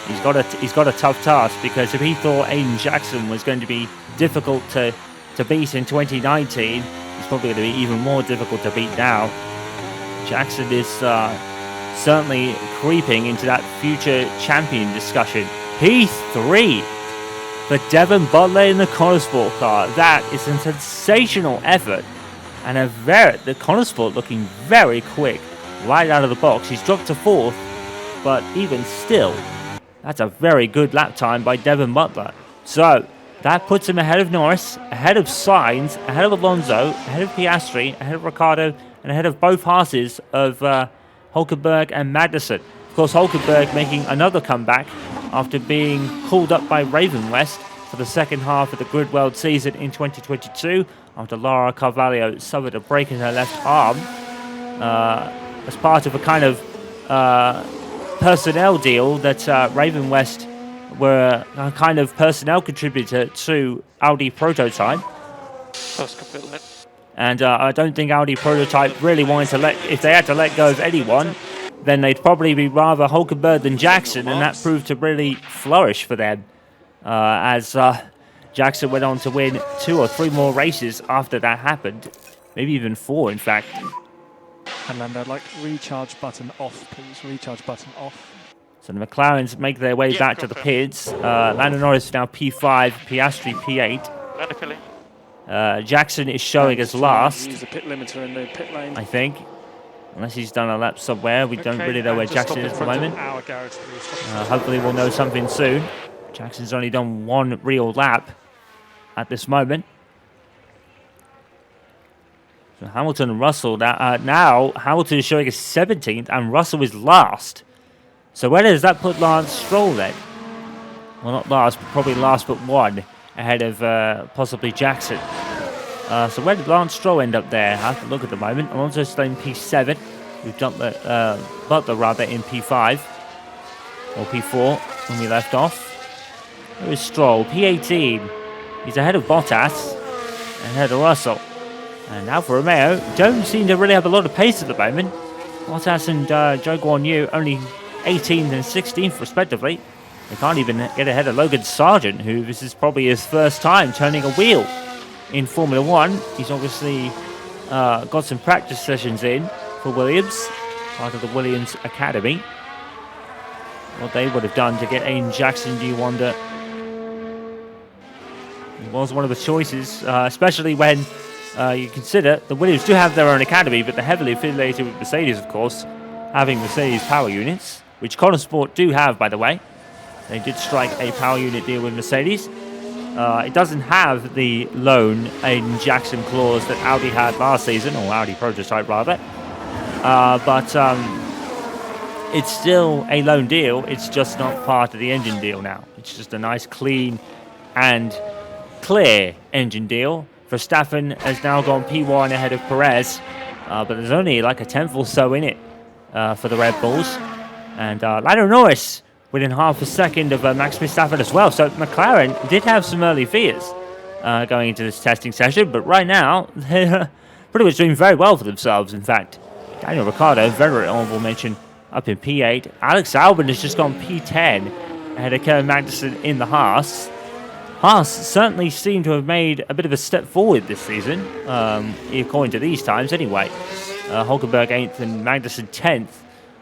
He's got a tough task, because if he thought Aiden Jackson was going to be difficult to beat in 2019, it's probably going to be even more difficult to beat now. Jackson is certainly creeping into that future champion discussion. P3 for Devon Butler in the Konnersport car. That is a sensational effort, and the Konnersport looking very quick right out of the box. He's dropped to 4th, but even still, that's a very good lap time by Devon Butler. So that puts him ahead of Norris, ahead of Sainz, ahead of Alonso, ahead of Piastri, ahead of Riccardo, and ahead of both Haas's of Hulkenberg and Magnussen. Of course, Hulkenberg making another comeback after being called up by Raven West for the second half of the Grid World season in 2022, after Laura Carvalho suffered a break in her left arm as part of a kind of personnel deal that Raven West were a kind of personnel contributor to Audi Prototype. And I don't think Audi Prototype really wanted to if they had to let go of anyone, then they'd probably be rather Hulkenberg than Jackson, and that proved to really flourish for them, as Jackson went on to win 2 or 3 more races after that happened, maybe even 4 in fact. And then they'd like recharge button off, please. Recharge button off. So the McLarens make their way back to the pits. Lando Norris now P5, Piastri P8. Jackson is showing as last, Use the pit limiter in the pit lane. I think. Unless he's done a lap somewhere. We don't really know where Jackson is at the moment. Hopefully we'll know something soon. Jackson's only done 1 real lap at this moment. So Hamilton and Russell, now Hamilton is showing as 17th and Russell is last. So where does that put Lance Stroll then? Well, not last, but probably last but 1 ahead of possibly Jackson. So where did Lance Stroll end up there? I have to look at the moment. Alonso's still in P7. We've jumped Butler rather in P5 or P4 when we left off. Where is Stroll? P18. He's ahead of Bottas and ahead of Russell. And Alfa Romeo don't seem to really have a lot of pace at the moment. Bottas and Zhou Guanyu only 18th and 16th respectively. They can't even get ahead of Logan Sargent, who this is probably his first time turning a wheel in Formula 1. He's obviously got some practice sessions in for Williams, part of the Williams Academy. What they would have done to get Aiden Jackson, do you wonder? He was one of the choices, especially when you consider the Williams do have their own academy, but they're heavily affiliated with Mercedes, of course, having Mercedes power units, which Konnersport do have, by the way. They did strike a power unit deal with Mercedes. It doesn't have the lone Aiden Jackson clause that Audi had last season, or Audi Prototype rather. But it's still a loan deal. It's just not part of the engine deal now. It's just a nice, clean and clear engine deal. Verstappen has now gone P1 ahead of Perez, but there's only like a 10th or so in it for the Red Bulls. And Lando Norris within half a second of Max Verstappen as well. So McLaren did have some early fears going into this testing session, but right now they're pretty much doing very well for themselves. In fact, Daniel Ricciardo, very honourable mention, up in P8. Alex Albon has just gone P10 ahead of Kevin Magnussen in the Haas. Haas certainly seem to have made a bit of a step forward this season, according to these times anyway. Hulkenberg 8th and Magnussen 10th.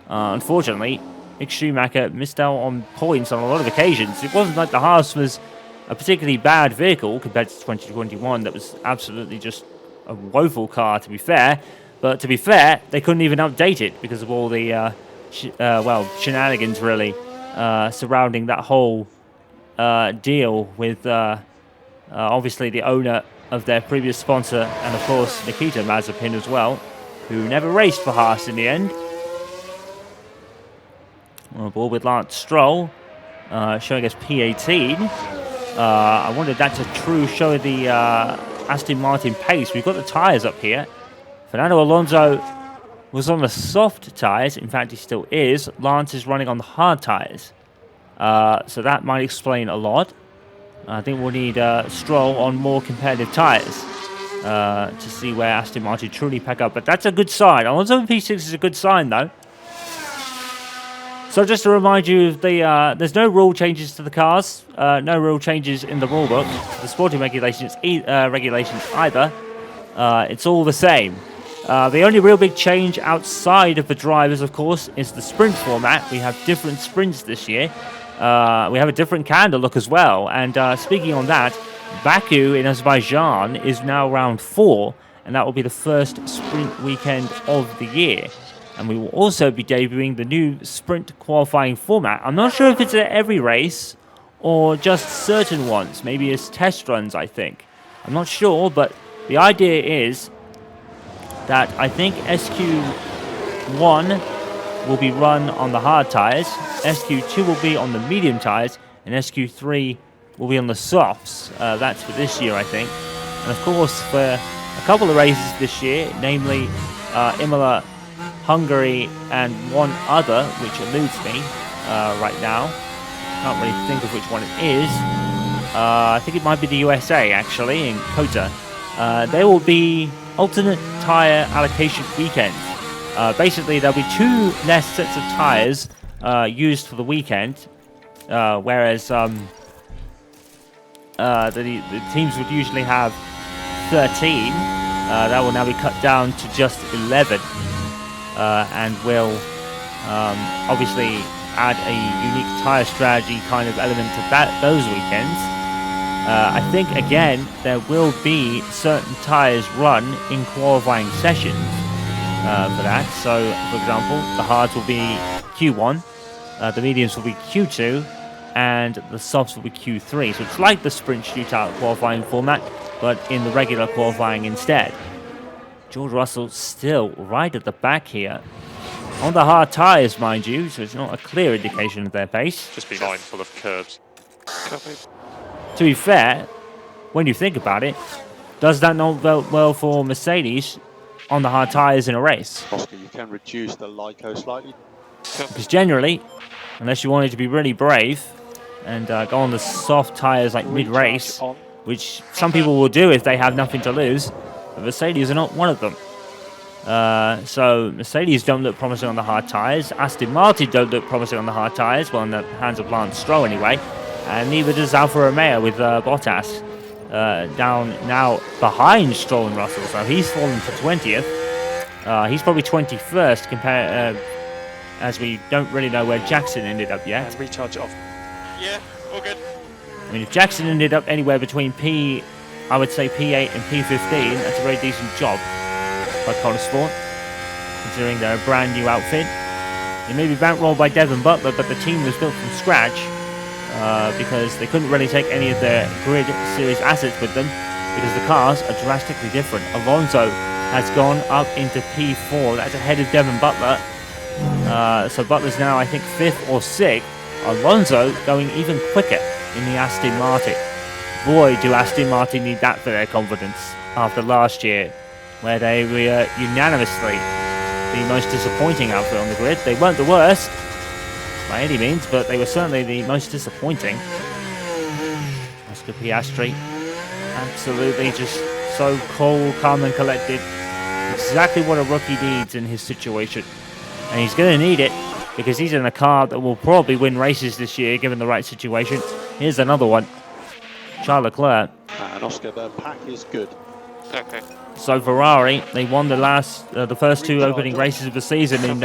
Unfortunately, Mick Schumacher missed out on points on a lot of occasions. It wasn't like the Haas was a particularly bad vehicle compared to 2021. That was absolutely just a woeful car, to be fair. But to be fair, they couldn't even update it because of all the shenanigans, really, surrounding that whole deal with obviously the owner of their previous sponsor and, of course, Nikita Mazepin as well, who never raced for Haas in the end. On board with Lance Stroll, showing us P18. I wondered that's a true show of the Aston Martin pace. We've got the tyres up here. Fernando Alonso was on the soft tyres. In fact, he still is. Lance is running on the hard tyres. So that might explain a lot. I think we'll need Stroll on more competitive tyres. to see where Aston Martin truly pack up. But that's a good sign. Alonso in P6 is a good sign, though. So just to remind you, there's no rule changes to the cars, no rule changes in the rulebook, the sporting regulations either. It's all the same. The only real big change outside of the drivers, of course, is the sprint format. We have different sprints this year. We have a different calendar look as well. And speaking on that, Baku in Azerbaijan is now round 4, and that will be the first sprint weekend of the year. And we will also be debuting the new sprint qualifying format. I'm not sure if it's at every race or just certain ones. Maybe it's test runs, I think. I'm not sure, but the idea is that I think SQ1 will be run on the hard tyres, SQ2 will be on the medium tyres, and SQ3 will be on the softs. That's for this year, I think. And of course, for a couple of races this year, namely Imola, Hungary, and one other, which eludes me right now. Can't really think of which one it is. I think it might be the USA, actually, in Qatar. There will be alternate tyre allocation weekends. Basically, there'll be 2 less sets of tyres used for the weekend, whereas the teams would usually have 13. That will now be cut down to just 11. And will obviously add a unique tyre strategy kind of element to those weekends. I think, again, there will be certain tyres run in qualifying sessions for that. So, for example, the hards will be Q1, the mediums will be Q2, and the softs will be Q3. So it's like the sprint shootout qualifying format, but in the regular qualifying instead. George Russell still right at the back here. On the hard tyres, mind you, so it's not a clear indication of their pace. Just be mindful of curbs. Copy. To be fair, when you think about it, does that not vote well for Mercedes on the hard tyres in a race? Oscar, you can reduce the LICO slightly. Because generally, unless you wanted to be really brave and go on the soft tyres like mid-race, which some people will do if they have nothing to lose, but Mercedes are not one of them. So Mercedes don't look promising on the hard tyres. Aston Martin don't look promising on the hard tyres, well, in the hands of Lance Stroll anyway. And neither does Alfa Romeo with Bottas down now behind Stroll and Russell. So he's fallen to 20th. He's probably 21st as we don't really know where Jackson ended up yet. And recharge off. Yeah, all good. I mean, if Jackson ended up anywhere between I would say P8 and P15, that's a very decent job by Konnersport, considering they're a brand new outfit. They may be bankrolled by Devon Butler, but the team was built from scratch because they couldn't really take any of their grid series assets with them because the cars are drastically different. Alonso has gone up into P4, that's ahead of Devon Butler. So Butler's now, I think, 5th or 6th. Alonso going even quicker in the Aston Martin. Boy, do Aston Martin need that for their confidence after last year, where they were unanimously the most disappointing outfit on the grid. They weren't the worst, by any means, but they were certainly the most disappointing. Oscar Piastri, absolutely just so cool, calm and collected. Exactly what a rookie needs in his situation. And he's going to need it, because he's in a car that will probably win races this year, given the right situation. Here's another one. Charles Leclerc. And Oscar, the pack is good. Okay. So Ferrari, they won the first 2 opening races of the season in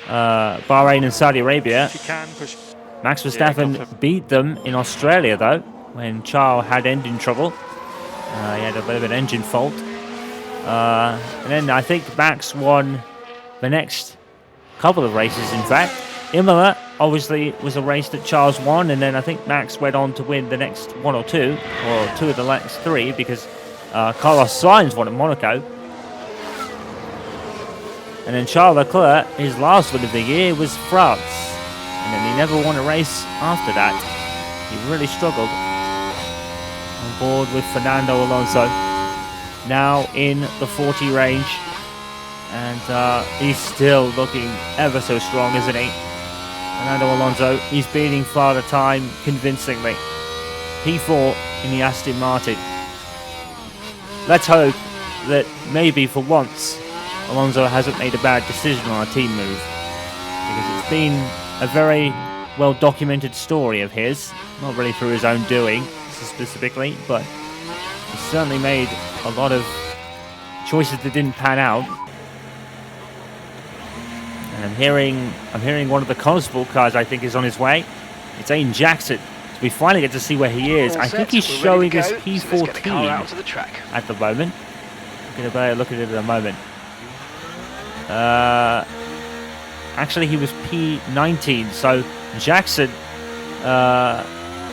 Bahrain and Saudi Arabia. If you can push. Max Verstappen beat them in Australia, though, when Charles had engine trouble. He had a bit of an engine fault. And then I think Max won the next couple of races, in fact. Imola, obviously, was a race that Charles won, and then I think Max went on to win the next 1 or 2, or 2 of the next 3, because Carlos Sainz won at Monaco. And then Charles Leclerc, his last win of the year was France. And then he never won a race after that. He really struggled. On board with Fernando Alonso. Now in the 40 range. And he's still looking ever so strong, isn't he? Fernando Alonso, he's beating Father Time convincingly. P4 in the Aston Martin. let's hope that maybe for once Alonso hasn't made a bad decision on a team move, because it's been a very well documented story of his, not really through his own doing specifically, but he's certainly made a lot of choices that didn't pan out. And I'm hearing one of the Konnersport cars I think is on his way. It's Aiden Jackson. So we finally get to see where he is. I think he's showing his P14 at the moment. Get a better look at it in a moment. Actually, he was P19, so Jackson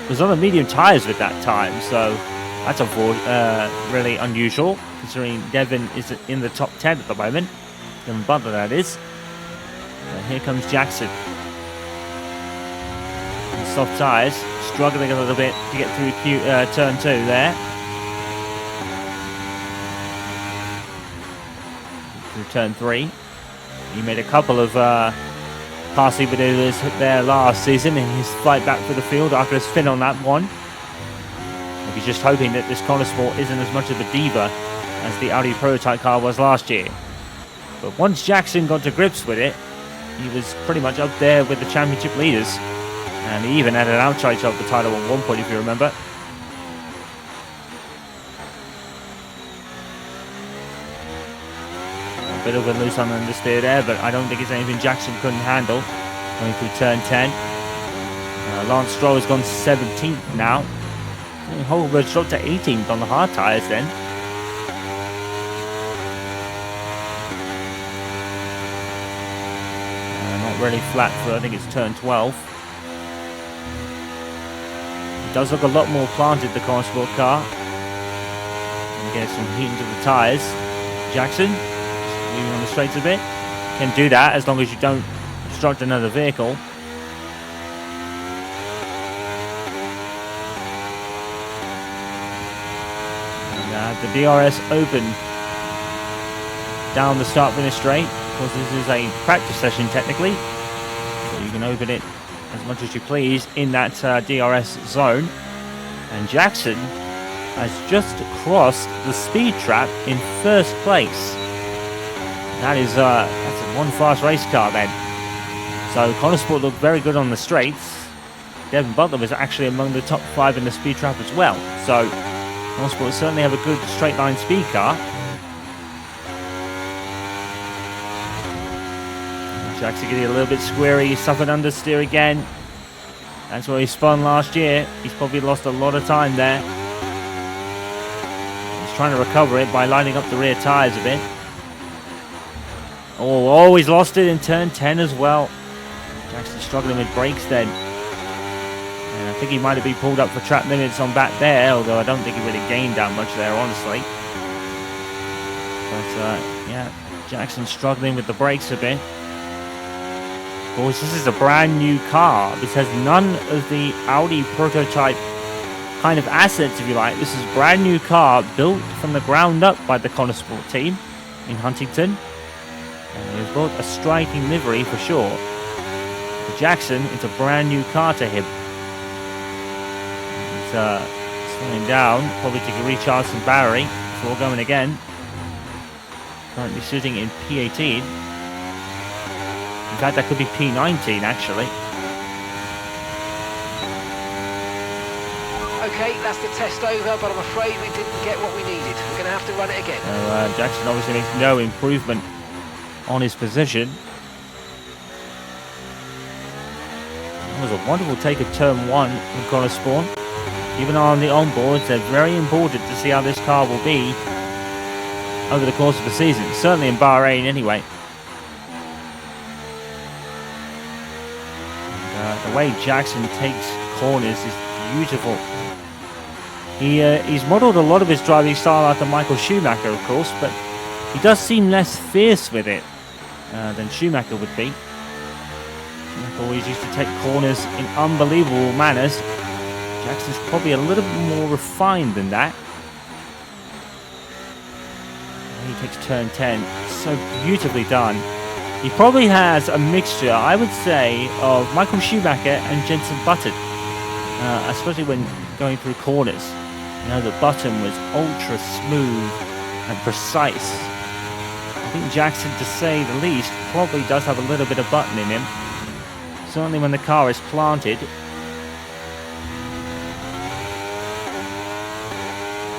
was on the medium tyres with that time, so that's really unusual, considering Devon is in the top 10 at the moment. Devon Butler, that is. And here comes Jackson. Soft tyres, struggling a little bit to get through turn 2 there. Through turn 3. He made a couple of passing maneuvers there last season in his flight back for the field after a spin on that one. Maybe just hoping that this Konnersport isn't as much of a diva as the Audi prototype car was last year. But once Jackson got to grips with it, he was pretty much up there with the championship leaders. And he even had an outright of the title at one point, if you remember. A bit of a loose understeer there, but I don't think it's anything Jackson couldn't handle. Going through turn 10. Lance Stroll has gone 17th now. Holberg's dropped to 18th on the hard tyres then. Not really flat for, I think it's turn 12. It does look a lot more planted, the Konnersport car. And get some heat into the tyres. Jackson, moving on the straights a bit. Can do that as long as you don't obstruct another vehicle. And the DRS open down the start-finish straight. Of course, this is a practice session technically, so you can open it as much as you please in that DRS zone. And Jackson has just crossed the speed trap in first place. That's one fast race car then. So Konnersport looked very good on the straights. Devon Butler was actually among the top 5 in the speed trap as well. So Konnersport certainly have a good straight line speed car. Jackson getting a little bit squirry. He suffered understeer again. That's where he spun last year. He's probably lost a lot of time there. He's trying to recover it by lining up the rear tyres a bit. Oh, he's lost it in turn 10 as well. Jackson struggling with brakes then. And I think he might have been pulled up for track limits on back there, although I don't think he really gained that much there, honestly. But, yeah, Jackson struggling with the brakes a bit. Of course, this is a brand new car. This has none of the Audi prototype kind of assets, if you like. This is a brand new car built from the ground up by the Konnersport team in Huntington. And they've brought a striking livery for sure. For Jackson, it's a brand new car to him. He's slowing down, probably to recharge some battery before going again. Currently sitting in P18. In fact, that could be P19 actually. Okay, that's the test over, but I'm afraid we didn't get what we needed. We're going to have to run it again. Jackson obviously makes no improvement on his position. That was a wonderful take of turn 1 from Konnersport. Even on the onboards, they're very important to see how this car will be over the course of the season. Certainly in Bahrain anyway. The way Jackson takes corners is beautiful. He's modelled a lot of his driving style after Michael Schumacher, of course, but he does seem less fierce with it than Schumacher would be. Schumacher always used to take corners in unbelievable manners. Jackson's probably a little bit more refined than that. He takes turn 10. So beautifully done. He probably has a mixture, I would say, of Michael Schumacher and Jenson Button, especially when going through corners. You know, the button was ultra smooth and precise. I think Jackson, to say the least, probably does have a little bit of button in him. Certainly when the car is planted.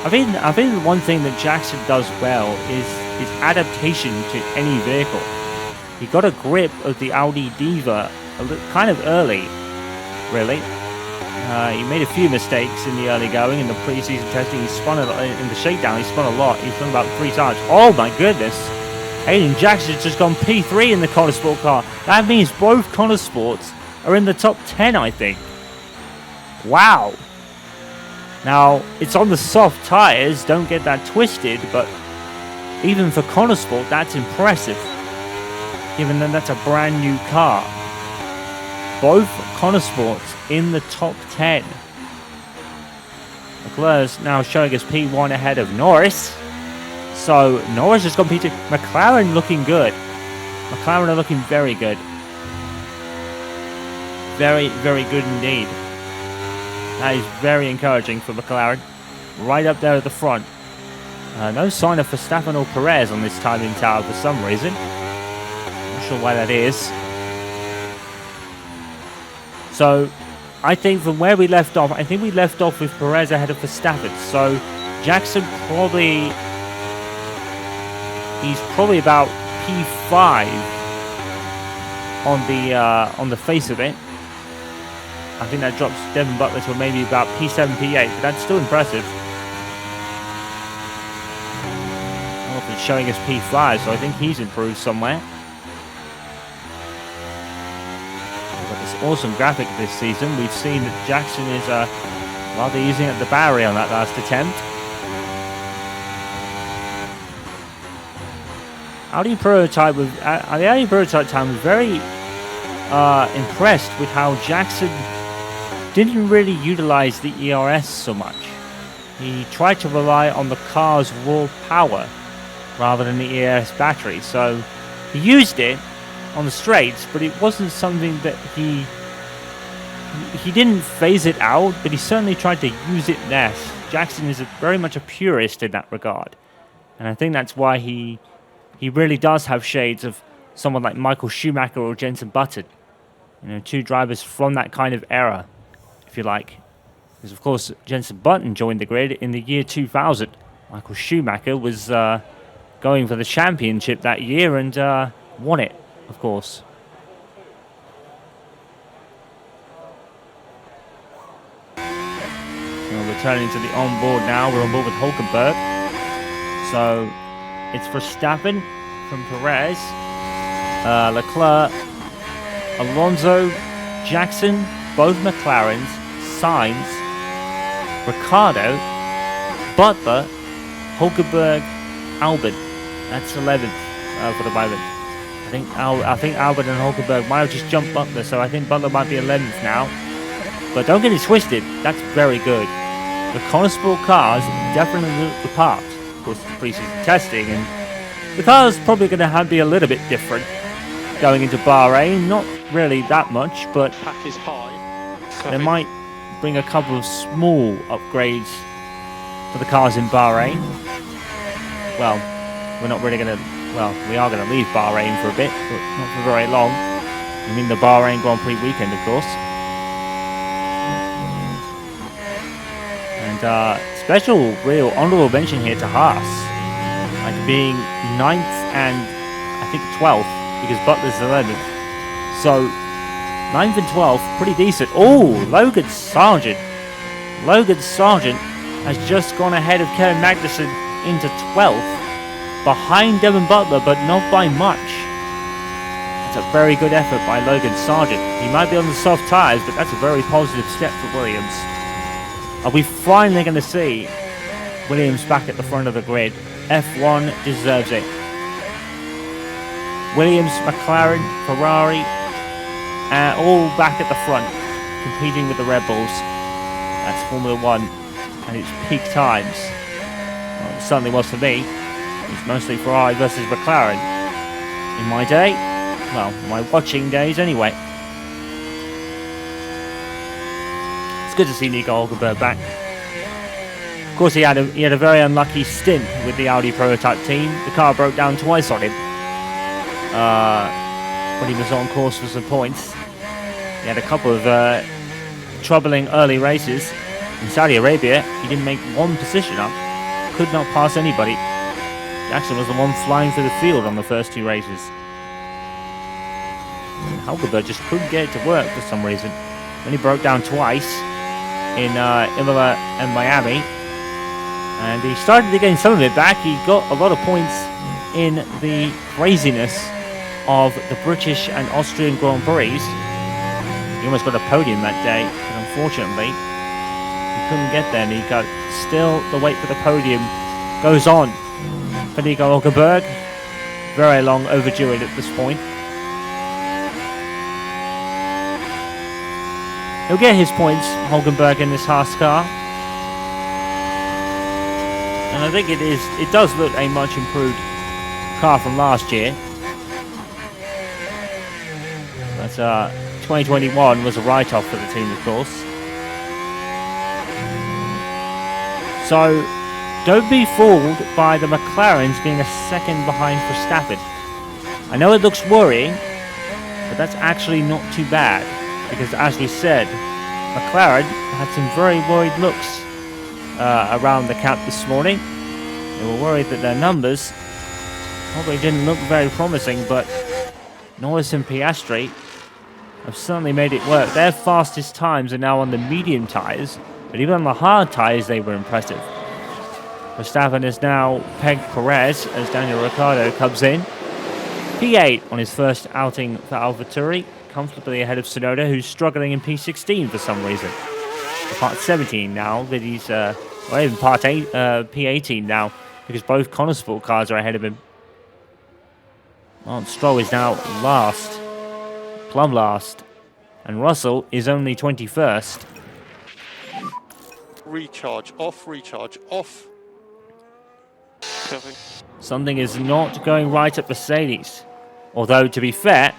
I think one thing that Jackson does well is his adaptation to any vehicle. He got a grip of the Audi Diva kind of early, really. He made a few mistakes in the early going, in the pre-season testing. He spun a lot, in the shakedown, he spun a lot. He spun about 3 times. Oh my goodness! Aiden Jackson's just gone P3 in the Konnersport car. That means both Konnersports are in the top 10, I think. Wow! Now, it's on the soft tyres, don't get that twisted, but even for Konnersport, that's impressive, given that that's a brand new car. Both Konnersports in the top 10. Leclerc's now showing us P1 ahead of Norris. So, Norris has gone P2. McLaren looking good. McLaren are looking very good. Very, very good indeed. That is very encouraging for McLaren. Right up there at the front. No sign of Verstappen or Perez on this timing tower for some reason. Not sure why that is. So, I think from where we left off, I think we left off with Perez ahead of Verstappen. So, Jackson probably... He's probably about P5 on the face of it. I think that drops Devon Butler to maybe about P7, P8, but that's still impressive. Well, it's showing us P5, so I think he's improved somewhere. We've got this awesome graphic this season. We've seen that Jackson is rather using the Bowery on that last attempt. The Audi prototype time was very impressed with how Jackson didn't really utilize the ERS so much. He tried to rely on the car's raw power rather than the ERS battery. So he used it on the straights, but it wasn't something that he didn't phase it out, but he certainly tried to use it less. Jackson is very much a purist in that regard. And I think that's why he really does have shades of someone like Michael Schumacher or Jenson Button. You know, 2 drivers from that kind of era, if you like. Because, of course, Jenson Button joined the grid in the year 2000. Michael Schumacher was going for the championship that year and won it, of course. We're returning to the onboard now. We're on board with Hulkenberg. So, it's Verstappen from Perez, Leclerc, Alonso, Jackson, both McLarens, Sainz, Riccardo, Butler, Hulkenberg, Albon. That's 11th for the moment. I think Albon and Hulkenberg might have just jumped Butler, so I think Butler might be 11th now. But don't get it twisted, that's very good. The Konnersport cars definitely look the part. Of course, it's pre-season testing, and the car's probably going to be a little bit different going into Bahrain. Not really that much, but Pack is high. they might bring a couple of small upgrades to the cars in Bahrain. Well, we're not really going to... Well, we are going to leave Bahrain for a bit, but not for very long. I mean the Bahrain Grand Prix weekend, of course. And special, real honourable mention here to Haas. Like being 9th and, I think, 12th, because Butler's 11th. So, 9th and 12th, pretty decent. Oh, Logan Sargent. Logan Sargent has just gone ahead of Kevin Magnussen into 12th. Behind Devon Butler, but not by much. That's a very good effort by Logan Sargent. He might be on the soft tyres, but that's a very positive step for Williams. Are we finally going to see Williams back at the front of the grid? F1 deserves it. Williams, McLaren, Ferrari, all back at the front, competing with the Red Bulls. That's Formula 1, and it's peak times. Well, it certainly was for me. It's mostly Ferrari versus McLaren. In my day, well, my watching days anyway. It's good to see Nico Hulkenberg back. Of course, he had a very unlucky stint with the Audi prototype team. The car broke down twice on him when he was on course for some points. He had a couple of troubling early races. In Saudi Arabia, he didn't make one position up. Could not pass anybody. Jackson was the one flying through the field on the first 2 races. Hulkenberg just couldn't get it to work for some reason. Then he broke down twice in Imola and Miami. And he started to gain some of it back. He got a lot of points in the craziness of the British and Austrian Grand Prix. He almost got a podium that day, but unfortunately, he couldn't get there. And he got still the wait for the podium goes on. Fernando Hulkenberg, very long overdue at this point. He'll get his points, Hulkenberg, in this Haas car. And I think it does look a much improved car from last year. But 2021 was a write-off for the team, of course. So, don't be fooled by the McLarens being a second behind Verstappen. I know it looks worrying, but that's actually not too bad. Because as we said, McLaren had some very worried looks around the camp this morning. They were worried that their numbers probably didn't look very promising, but Norris and Piastri have certainly made it work. Their fastest times are now on the medium tyres, but even on the hard tyres they were impressive. Verstappen has now pegged Perez as Daniel Ricciardo comes in. P8 on his first outing for AlphaTauri, comfortably ahead of Tsunoda, who's struggling in P16 for some reason. Part 17 now, that he's, or even Part 8, P18 now, because both Konnersport cars are ahead of him. Lance Stroll is now last, plumb last, and Russell is only 21st. Recharge, off. Copy. Something is not going right at Mercedes. Although, to be fair,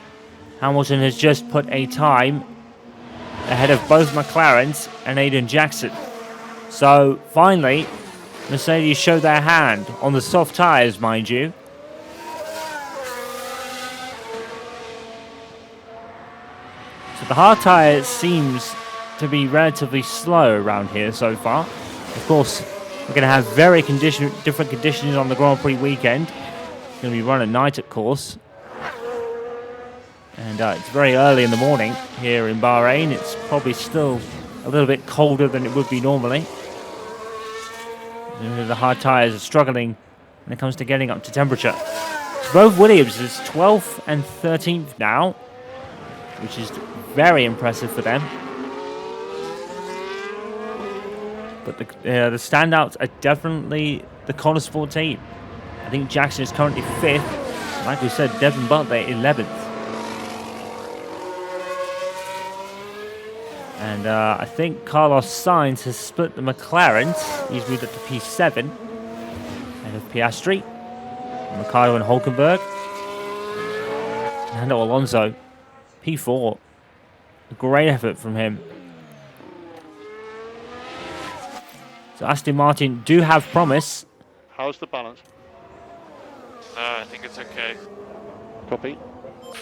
Hamilton has just put a time ahead of both McLarens and Aiden Jackson. So, finally, Mercedes show their hand on the soft tyres, mind you. So the hard tyre seems to be relatively slow around here so far. Of course, we're going to have very different conditions on the Grand Prix weekend. It's going to be run at night, of course. And it's very early in the morning here in Bahrain. It's probably still a little bit colder than it would be normally. The hard tyres are struggling when it comes to getting up to temperature. So both Williams is 12th and 13th now, which is very impressive for them. But the standouts are definitely the Konnersport team. I think Jackson is currently 5th. Like we said, Devon Butler 11th. And I think Carlos Sainz has split the McLarens. He's moved up to P7. Ahead of Piastri, Ricciardo and Hulkenberg. Fernando Alonso, P4. A great effort from him. So Aston Martin do have promise. How's the balance? I think it's okay. Copy.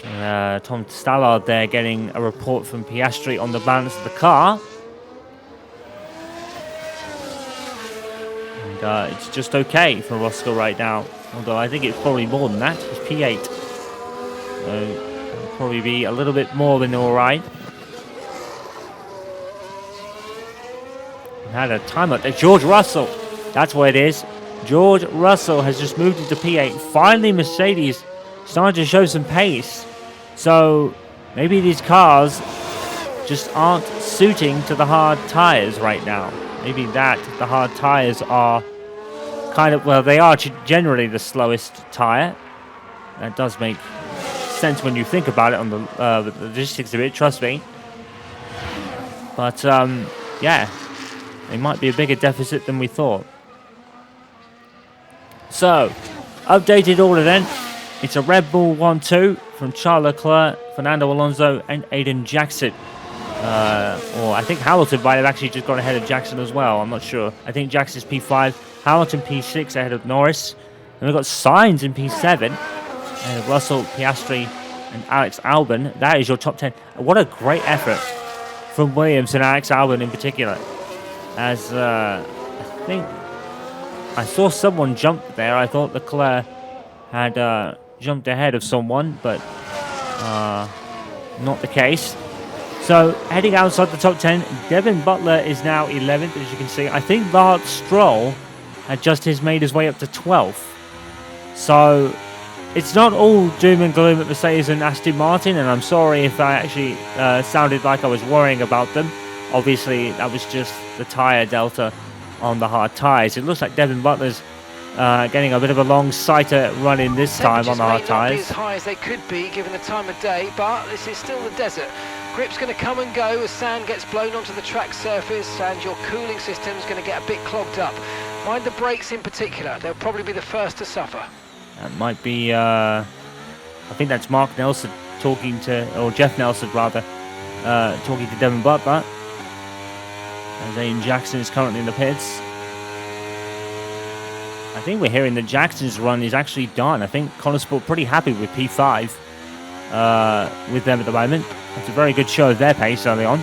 Tom Stallard there getting a report from Piastri on the balance of the car. And it's just okay for Roscoe right now. Although I think it's probably more than that. It's P8. So it'll probably be a little bit more than alright. Had a time up there. George Russell. That's what it is. George Russell has just moved into P8. Finally, Mercedes starting to show some pace. So maybe these cars just aren't suiting to the hard tyres right now. Maybe the hard tyres are kind of, well, they are generally the slowest tyre. That does make sense when you think about it on the logistics of it, trust me. But, yeah, they might be a bigger deficit than we thought. So, updated order then. It's a Red Bull 1-2 from Charles Leclerc, Fernando Alonso and Aiden Jackson. Or I think Hamilton might have actually just gone ahead of Jackson as well. I'm not sure. I think Jackson's P5, Hamilton P6 ahead of Norris. And we've got Sainz in P7. And Russell, Piastri, and Alex Albon. That is your top 10. What a great effort from Williams and Alex Albon in particular. As I think I saw someone jump there. I thought Leclerc had jumped ahead of someone, but not the case. So heading outside the top 10, Devon Butler is now 11th, as you can see. I think Marc Stroll had just made his way up to 12th. So it's not all doom and gloom at Mercedes and Aston Martin, and I'm sorry if I actually sounded like I was worrying about them. Obviously, that was just the tyre delta on the hard tyres. It looks like Devon Butler's getting a bit of a long sighter run in this time on the hard tyres. As high as they could be given the time of day, but this is still the desert. Grip's going to come and go as sand gets blown onto the track surface, and your cooling system's going to get a bit clogged up. Mind the brakes in particular, they'll probably be the first to suffer. That might be, I think that's Mark Nelson talking to, or Jeff Nelson rather, talking to Devon Butler. As Aiden Jackson is currently in the pits. I think we're hearing that Jackson's run is actually done. I think Konnersport pretty happy with P5 with them at the moment. It's a very good show of their pace early on.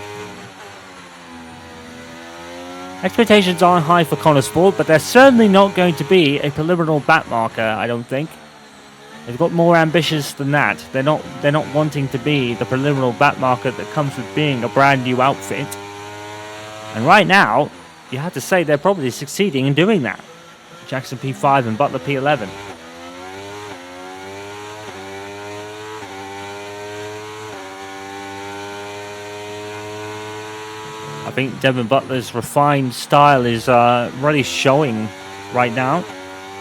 Expectations aren't high for Konnersport, but they're certainly not going to be a preliminary backmarker, I don't think. They've got more ambitious than that. They're not wanting to be the preliminary backmarker that comes with being a brand new outfit. And right now, you have to say they're probably succeeding in doing that. Jackson P5 and Butler P11. I think Devon Butler's refined style is really showing right now.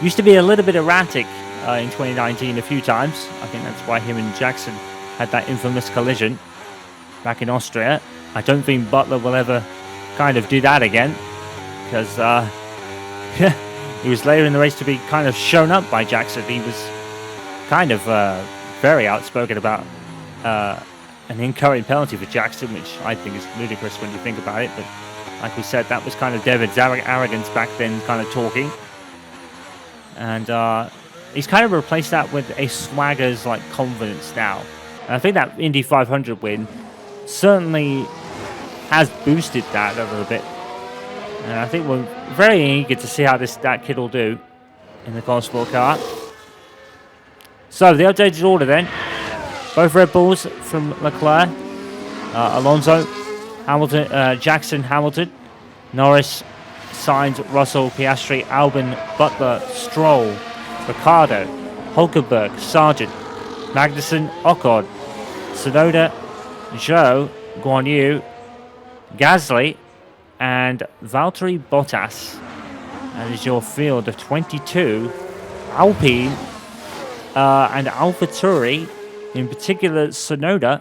Used to be a little bit erratic in 2019 a few times. I think that's why him and Jackson had that infamous collision back in Austria. I don't think Butler will ever kind of do that again, because he was later in the race to be kind of shown up by Jackson. He was kind of very outspoken about an incurring penalty for Jackson, which I think is ludicrous when you think about it. But like we said, that was kind of Devon's arrogance back then, kind of talking. And he's kind of replaced that with a swagger's like confidence now. And I think that Indy 500 win certainly has boosted that a little bit. And I think we're very eager to see how that kid will do in the Konnersport car. So the updated order then. Both Red Bulls from Leclerc. Alonso, Hamilton, Jackson, Hamilton, Norris, Sainz, Russell, Piastri, Albon, Butler, Stroll, Riccardo, Hulkenberg, Sargent, Magnussen, Ocon, Tsunoda, Zhou, Guan Yu, Gasly, and Valtteri Bottas. That is your field of 22. Alpine and AlphaTauri, in particular Tsunoda,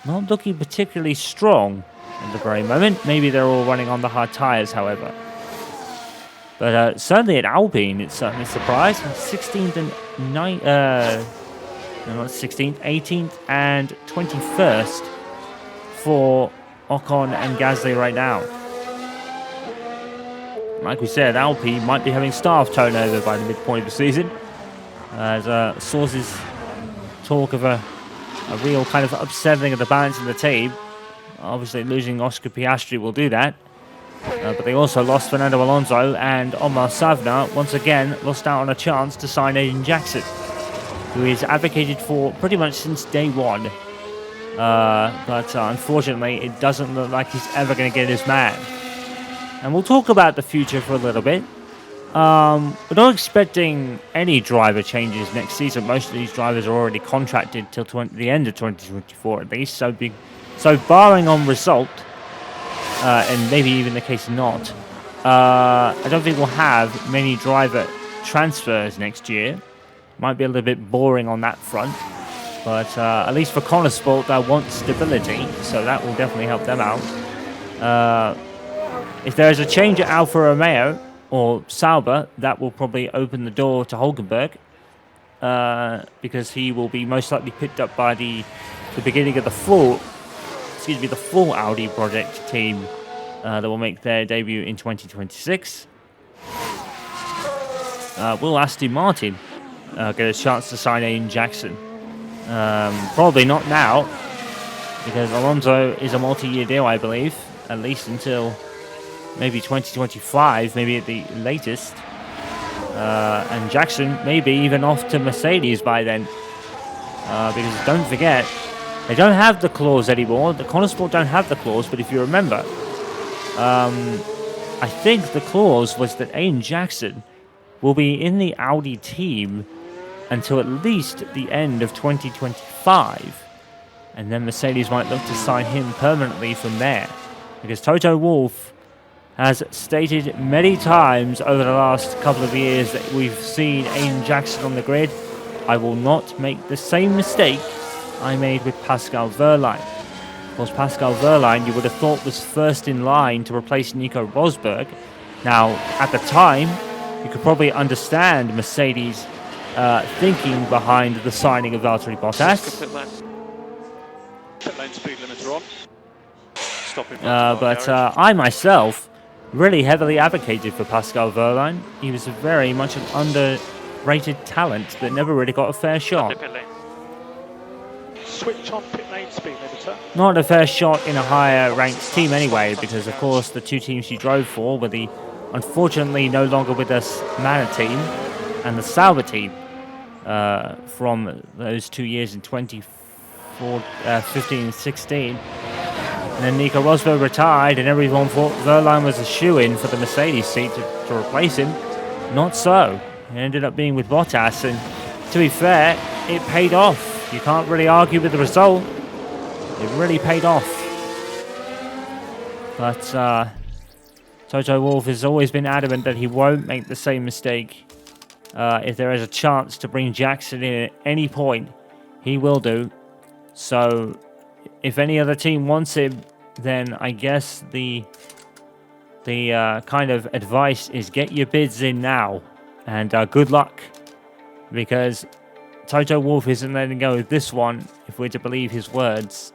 not looking particularly strong at the very moment. Maybe they're all running on the hard tyres, however. But certainly at Alpine, it's certainly a surprise. 16th and 9th, no, not 16th, 18th and 21st for Ocon and Gasly right now. Like we said, Alpine might be having staff turnover by the midpoint of the season, as sources talk of a real kind of upsetting of the balance in the team. Obviously, losing Oscar Piastri will do that. But they also lost Fernando Alonso, and Omar Savna once again lost out on a chance to sign Aiden Jackson, who is advocated for pretty much since day one. But unfortunately, it doesn't look like he's ever going to get his man. And we'll talk about the future for a little bit. We're not expecting any driver changes next season. Most of these drivers are already contracted till the end of 2024 at least. So barring on result, and maybe even the case not, I don't think we'll have many driver transfers next year. Might be a little bit boring on that front. But at least for Konnersport, they want stability, so that will definitely help them out. If there is a change at Alfa Romeo or Sauber, that will probably open the door to Hulkenberg, because he will be most likely picked up by the beginning of the fall the full Audi project team that will make their debut in 2026. Will Aston Martin get a chance to sign Aiden Jackson? Probably not now, because Alonso is a multi-year deal, I believe, at least until maybe 2025, maybe at the latest. And Jackson maybe even off to Mercedes by then. Because don't forget, they don't have the clause anymore. The Konnersport don't have the clause, but if you remember, I think the clause was that Aiden Jackson will be in the Audi team until at least the end of 2025. And then Mercedes might look to sign him permanently from there. Because Toto Wolff has stated many times over the last couple of years that we've seen Aiden Jackson on the grid. I will not make the same mistake I made with Pascal Wehrlein. Of course, Pascal Wehrlein you would have thought was first in line to replace Nico Rosberg. Now, at the time, you could probably understand Mercedes thinking behind the signing of Valtteri Bottas. Pit lane speed limiter on. But I myself really heavily advocated for Pascal Wehrlein. He was very much an underrated talent that never really got a fair shot. Switch on pit lane speed limiter. Not a fair shot in a higher ranked team anyway, because of course the two teams he drove for were the unfortunately no longer with us Manor team and the Sauber team from those 2 years in 2015 and 16. And then Nico Rosberg retired, and everyone thought Wehrlein was a shoo-in for the Mercedes seat to replace him. Not so. He ended up being with Bottas, and to be fair, it paid off. You can't really argue with the result. It really paid off. But Toto Wolff has always been adamant that he won't make the same mistake. If there is a chance to bring Jackson in at any point, he will do. So, if any other team wants him, then I guess the kind of advice is get your bids in now, and good luck, because Toto Wolff isn't letting go with this one, if we're to believe his words.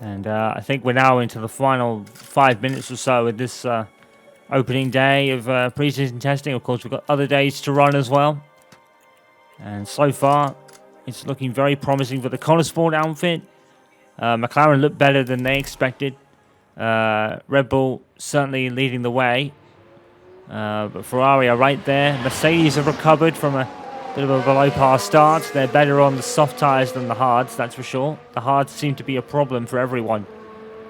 And I think we're now into the final 5 minutes or so with this opening day of pre-season testing. Of course, we've got other days to run as well. And so far, it's looking very promising for the Konnersport outfit. McLaren looked better than they expected. Red Bull certainly leading the way. But Ferrari are right there. Mercedes have recovered from a bit of a below par start. They're better on the soft tyres than the hards, that's for sure. The hards seem to be a problem for everyone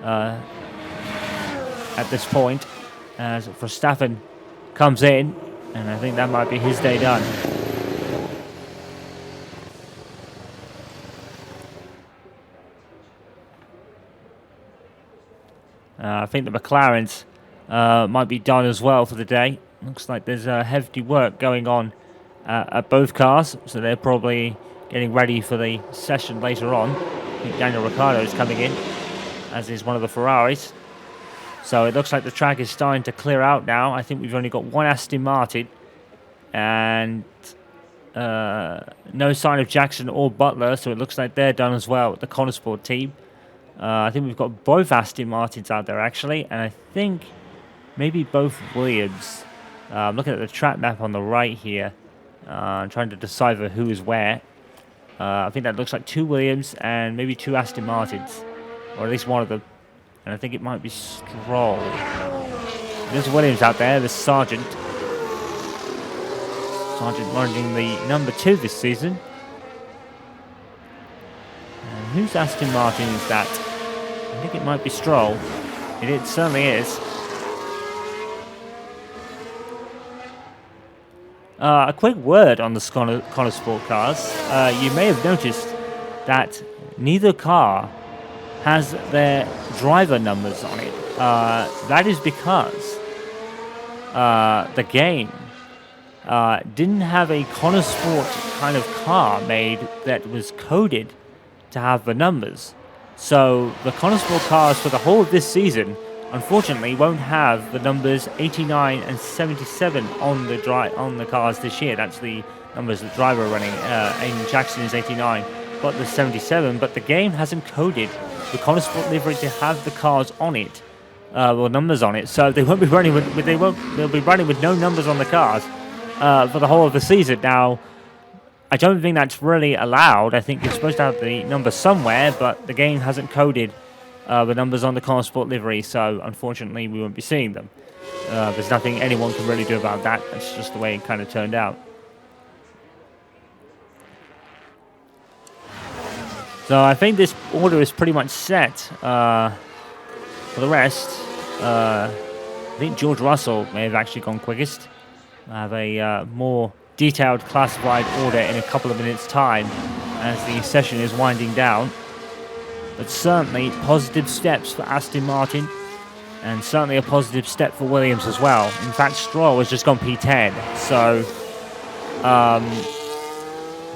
at this point, as Verstappen comes in, and I think that might be his day done. I think the McLarens might be done as well for the day. Looks like there's hefty work going on at both cars, so they're probably getting ready for the session later on. I think Daniel Ricciardo is coming in, as is one of the Ferraris. So it looks like the track is starting to clear out now. I think we've only got one Aston Martin, and no sign of Jackson or Butler, so it looks like they're done as well with the Konnersport team. I think we've got both Aston Martins out there, actually, and I think maybe both Williams. I'm looking at the track map on the right here. I'm trying to decipher who is where. I think that looks like two Williams and maybe two Aston Martins, or at least one of them. And I think it might be Stroll. There's Williams out there. There's Sargent. Sargent running the number 2 this season. And whose Aston Martin is that? I think it might be Stroll. It certainly is. A quick word on the Konnersport cars. You may have noticed that neither car has their driver numbers on it. That is because the game didn't have a Konnersport kind of car made that was coded to have the numbers. So the Konnersport cars for the whole of this season unfortunately won't have the numbers 89 and 77 on the cars this year. That's the numbers the driver running. Aiden Jackson is 89, but the 77. But the game hasn't coded the Konnersport livery to have the cars on it, or numbers on it. So they won't be running with they'll be running with no numbers on the cars for the whole of the season. Now, I don't think that's really allowed. I think you're supposed to have the number somewhere, but the game hasn't coded the numbers on the Konnersport livery, so unfortunately we won't be seeing them. There's nothing anyone can really do about that. That's just the way it kind of turned out. So I think this order is pretty much set. For the rest, I think George Russell may have actually gone quickest. I have a more detailed classified order in a couple of minutes' time as the session is winding down. But certainly positive steps for Aston Martin, and certainly a positive step for Williams as well. In fact, Stroll has just gone P10, so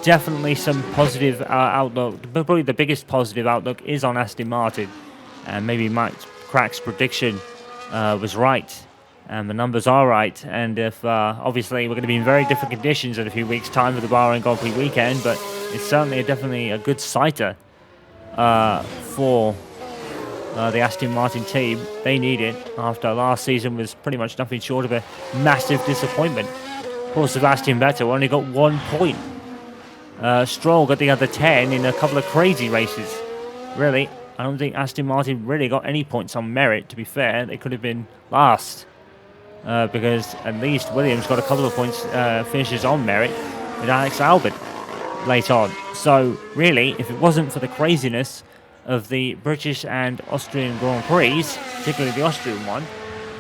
definitely some positive outlook. Probably the biggest positive outlook is on Aston Martin, and maybe Mike Crack's prediction was right, and the numbers are right. And if obviously we're going to be in very different conditions in a few weeks' time for the Bahrain Grand Prix weekend, but it's certainly definitely a good sighter for the Aston Martin team. They need it after last season was pretty much nothing short of a massive disappointment. Poor Sebastian Vettel only got 1 point. Stroll got the other 10 in a couple of crazy races. Really, I don't think Aston Martin really got any points on merit, to be fair. They could have been last because at least Williams got a couple of points finishes on merit with Alex Albon late on. So really, if it wasn't for the craziness of the British and Austrian Grand Prix, particularly the Austrian one,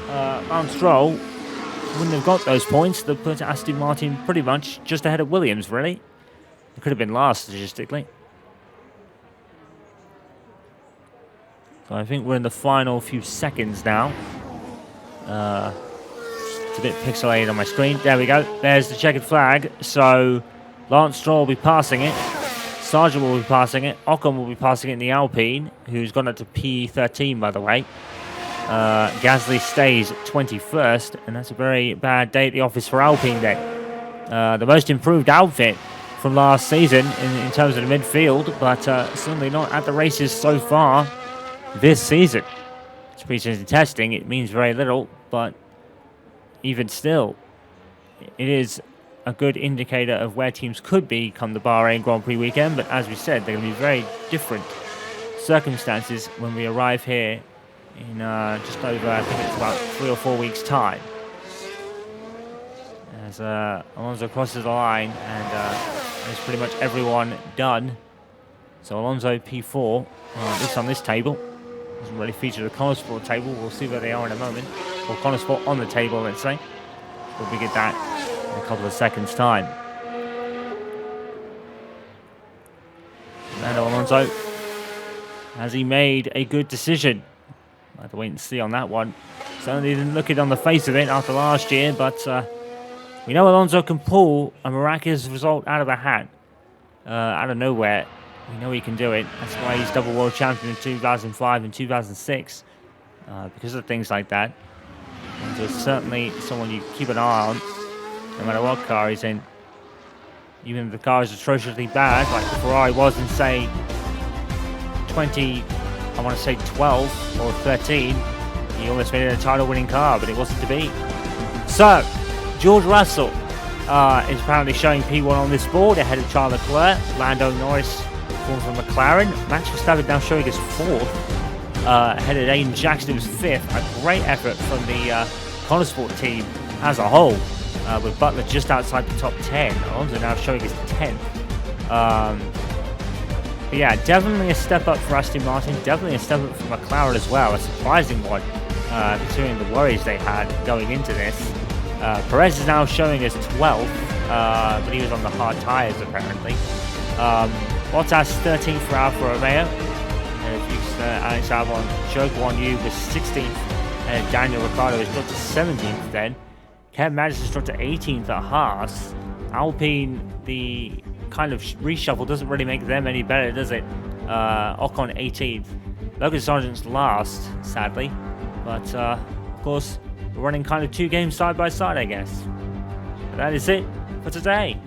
Lance Stroll wouldn't have got those points that put Aston Martin pretty much just ahead of Williams, really. It could have been last statistically. So I think we're in the final few seconds now. It's a bit pixelated on my screen. There we go. There's the checkered flag. So Lance Stroll will be passing it. Sargent will be passing it. Ocon will be passing it in the Alpine, who's gone up to P13, by the way. Gasly stays 21st, and that's a very bad day at the office for Alpine then. The most improved outfit from last season in terms of the midfield, but certainly not at the races so far this season. It's pre-season testing. It means very little, but even still, it is a good indicator of where teams could be come the Bahrain Grand Prix weekend. But as we said, they're going to be very different circumstances when we arrive here in just over, I think it's about 3 or 4 weeks' time. As Alonso crosses the line, and there's pretty much everyone done. So Alonso P4, at least on this table. Doesn't really feature the Konnersport table. We'll see where they are in a moment. Or Konnersport on the table, let's say. But we get that in a couple of seconds' time. Fernando Alonso, has he made a good decision? I'll have to wait and see on that one. Certainly didn't look it on the face of it after last year, but we know Alonso can pull a miraculous result out of a hat, out of nowhere. We know he can do it. That's why he's double world champion in 2005 and 2006, because of things like that. And so it's certainly someone you keep an eye on, no matter what car he's in. Even if the car is atrociously bad, like the Ferrari was in, say, 12 or 13, he almost made it a title-winning car, but it wasn't to be. So, George Russell is apparently showing P1 on this board ahead of Charles Leclerc. Lando Norris from McLaren. Max Verstappen now showing his 4th, ahead of Aiden Jackson, who's 5th. A great effort from the Konnersport team as a whole, with Butler just outside the top 10. Alonso now showing his 10th. But yeah, definitely a step up for Aston Martin, definitely a step up for McLaren as well, a surprising one, considering the worries they had going into this. Perez is now showing his 12th, but he was on the hard tyres apparently. Bottas 13th for Alfa Romeo. Alex Albon, Joe Guan Yu was 16th, and Daniel Ricciardo has dropped to 17th then. Kevin Magnussen has dropped to 18th at Haas. Alpine, the kind of reshuffle doesn't really make them any better, does it? Ocon 18th. Logan Sargent's last, sadly. But of course, we're running kind of 2 games side by side, I guess. But that is it for today.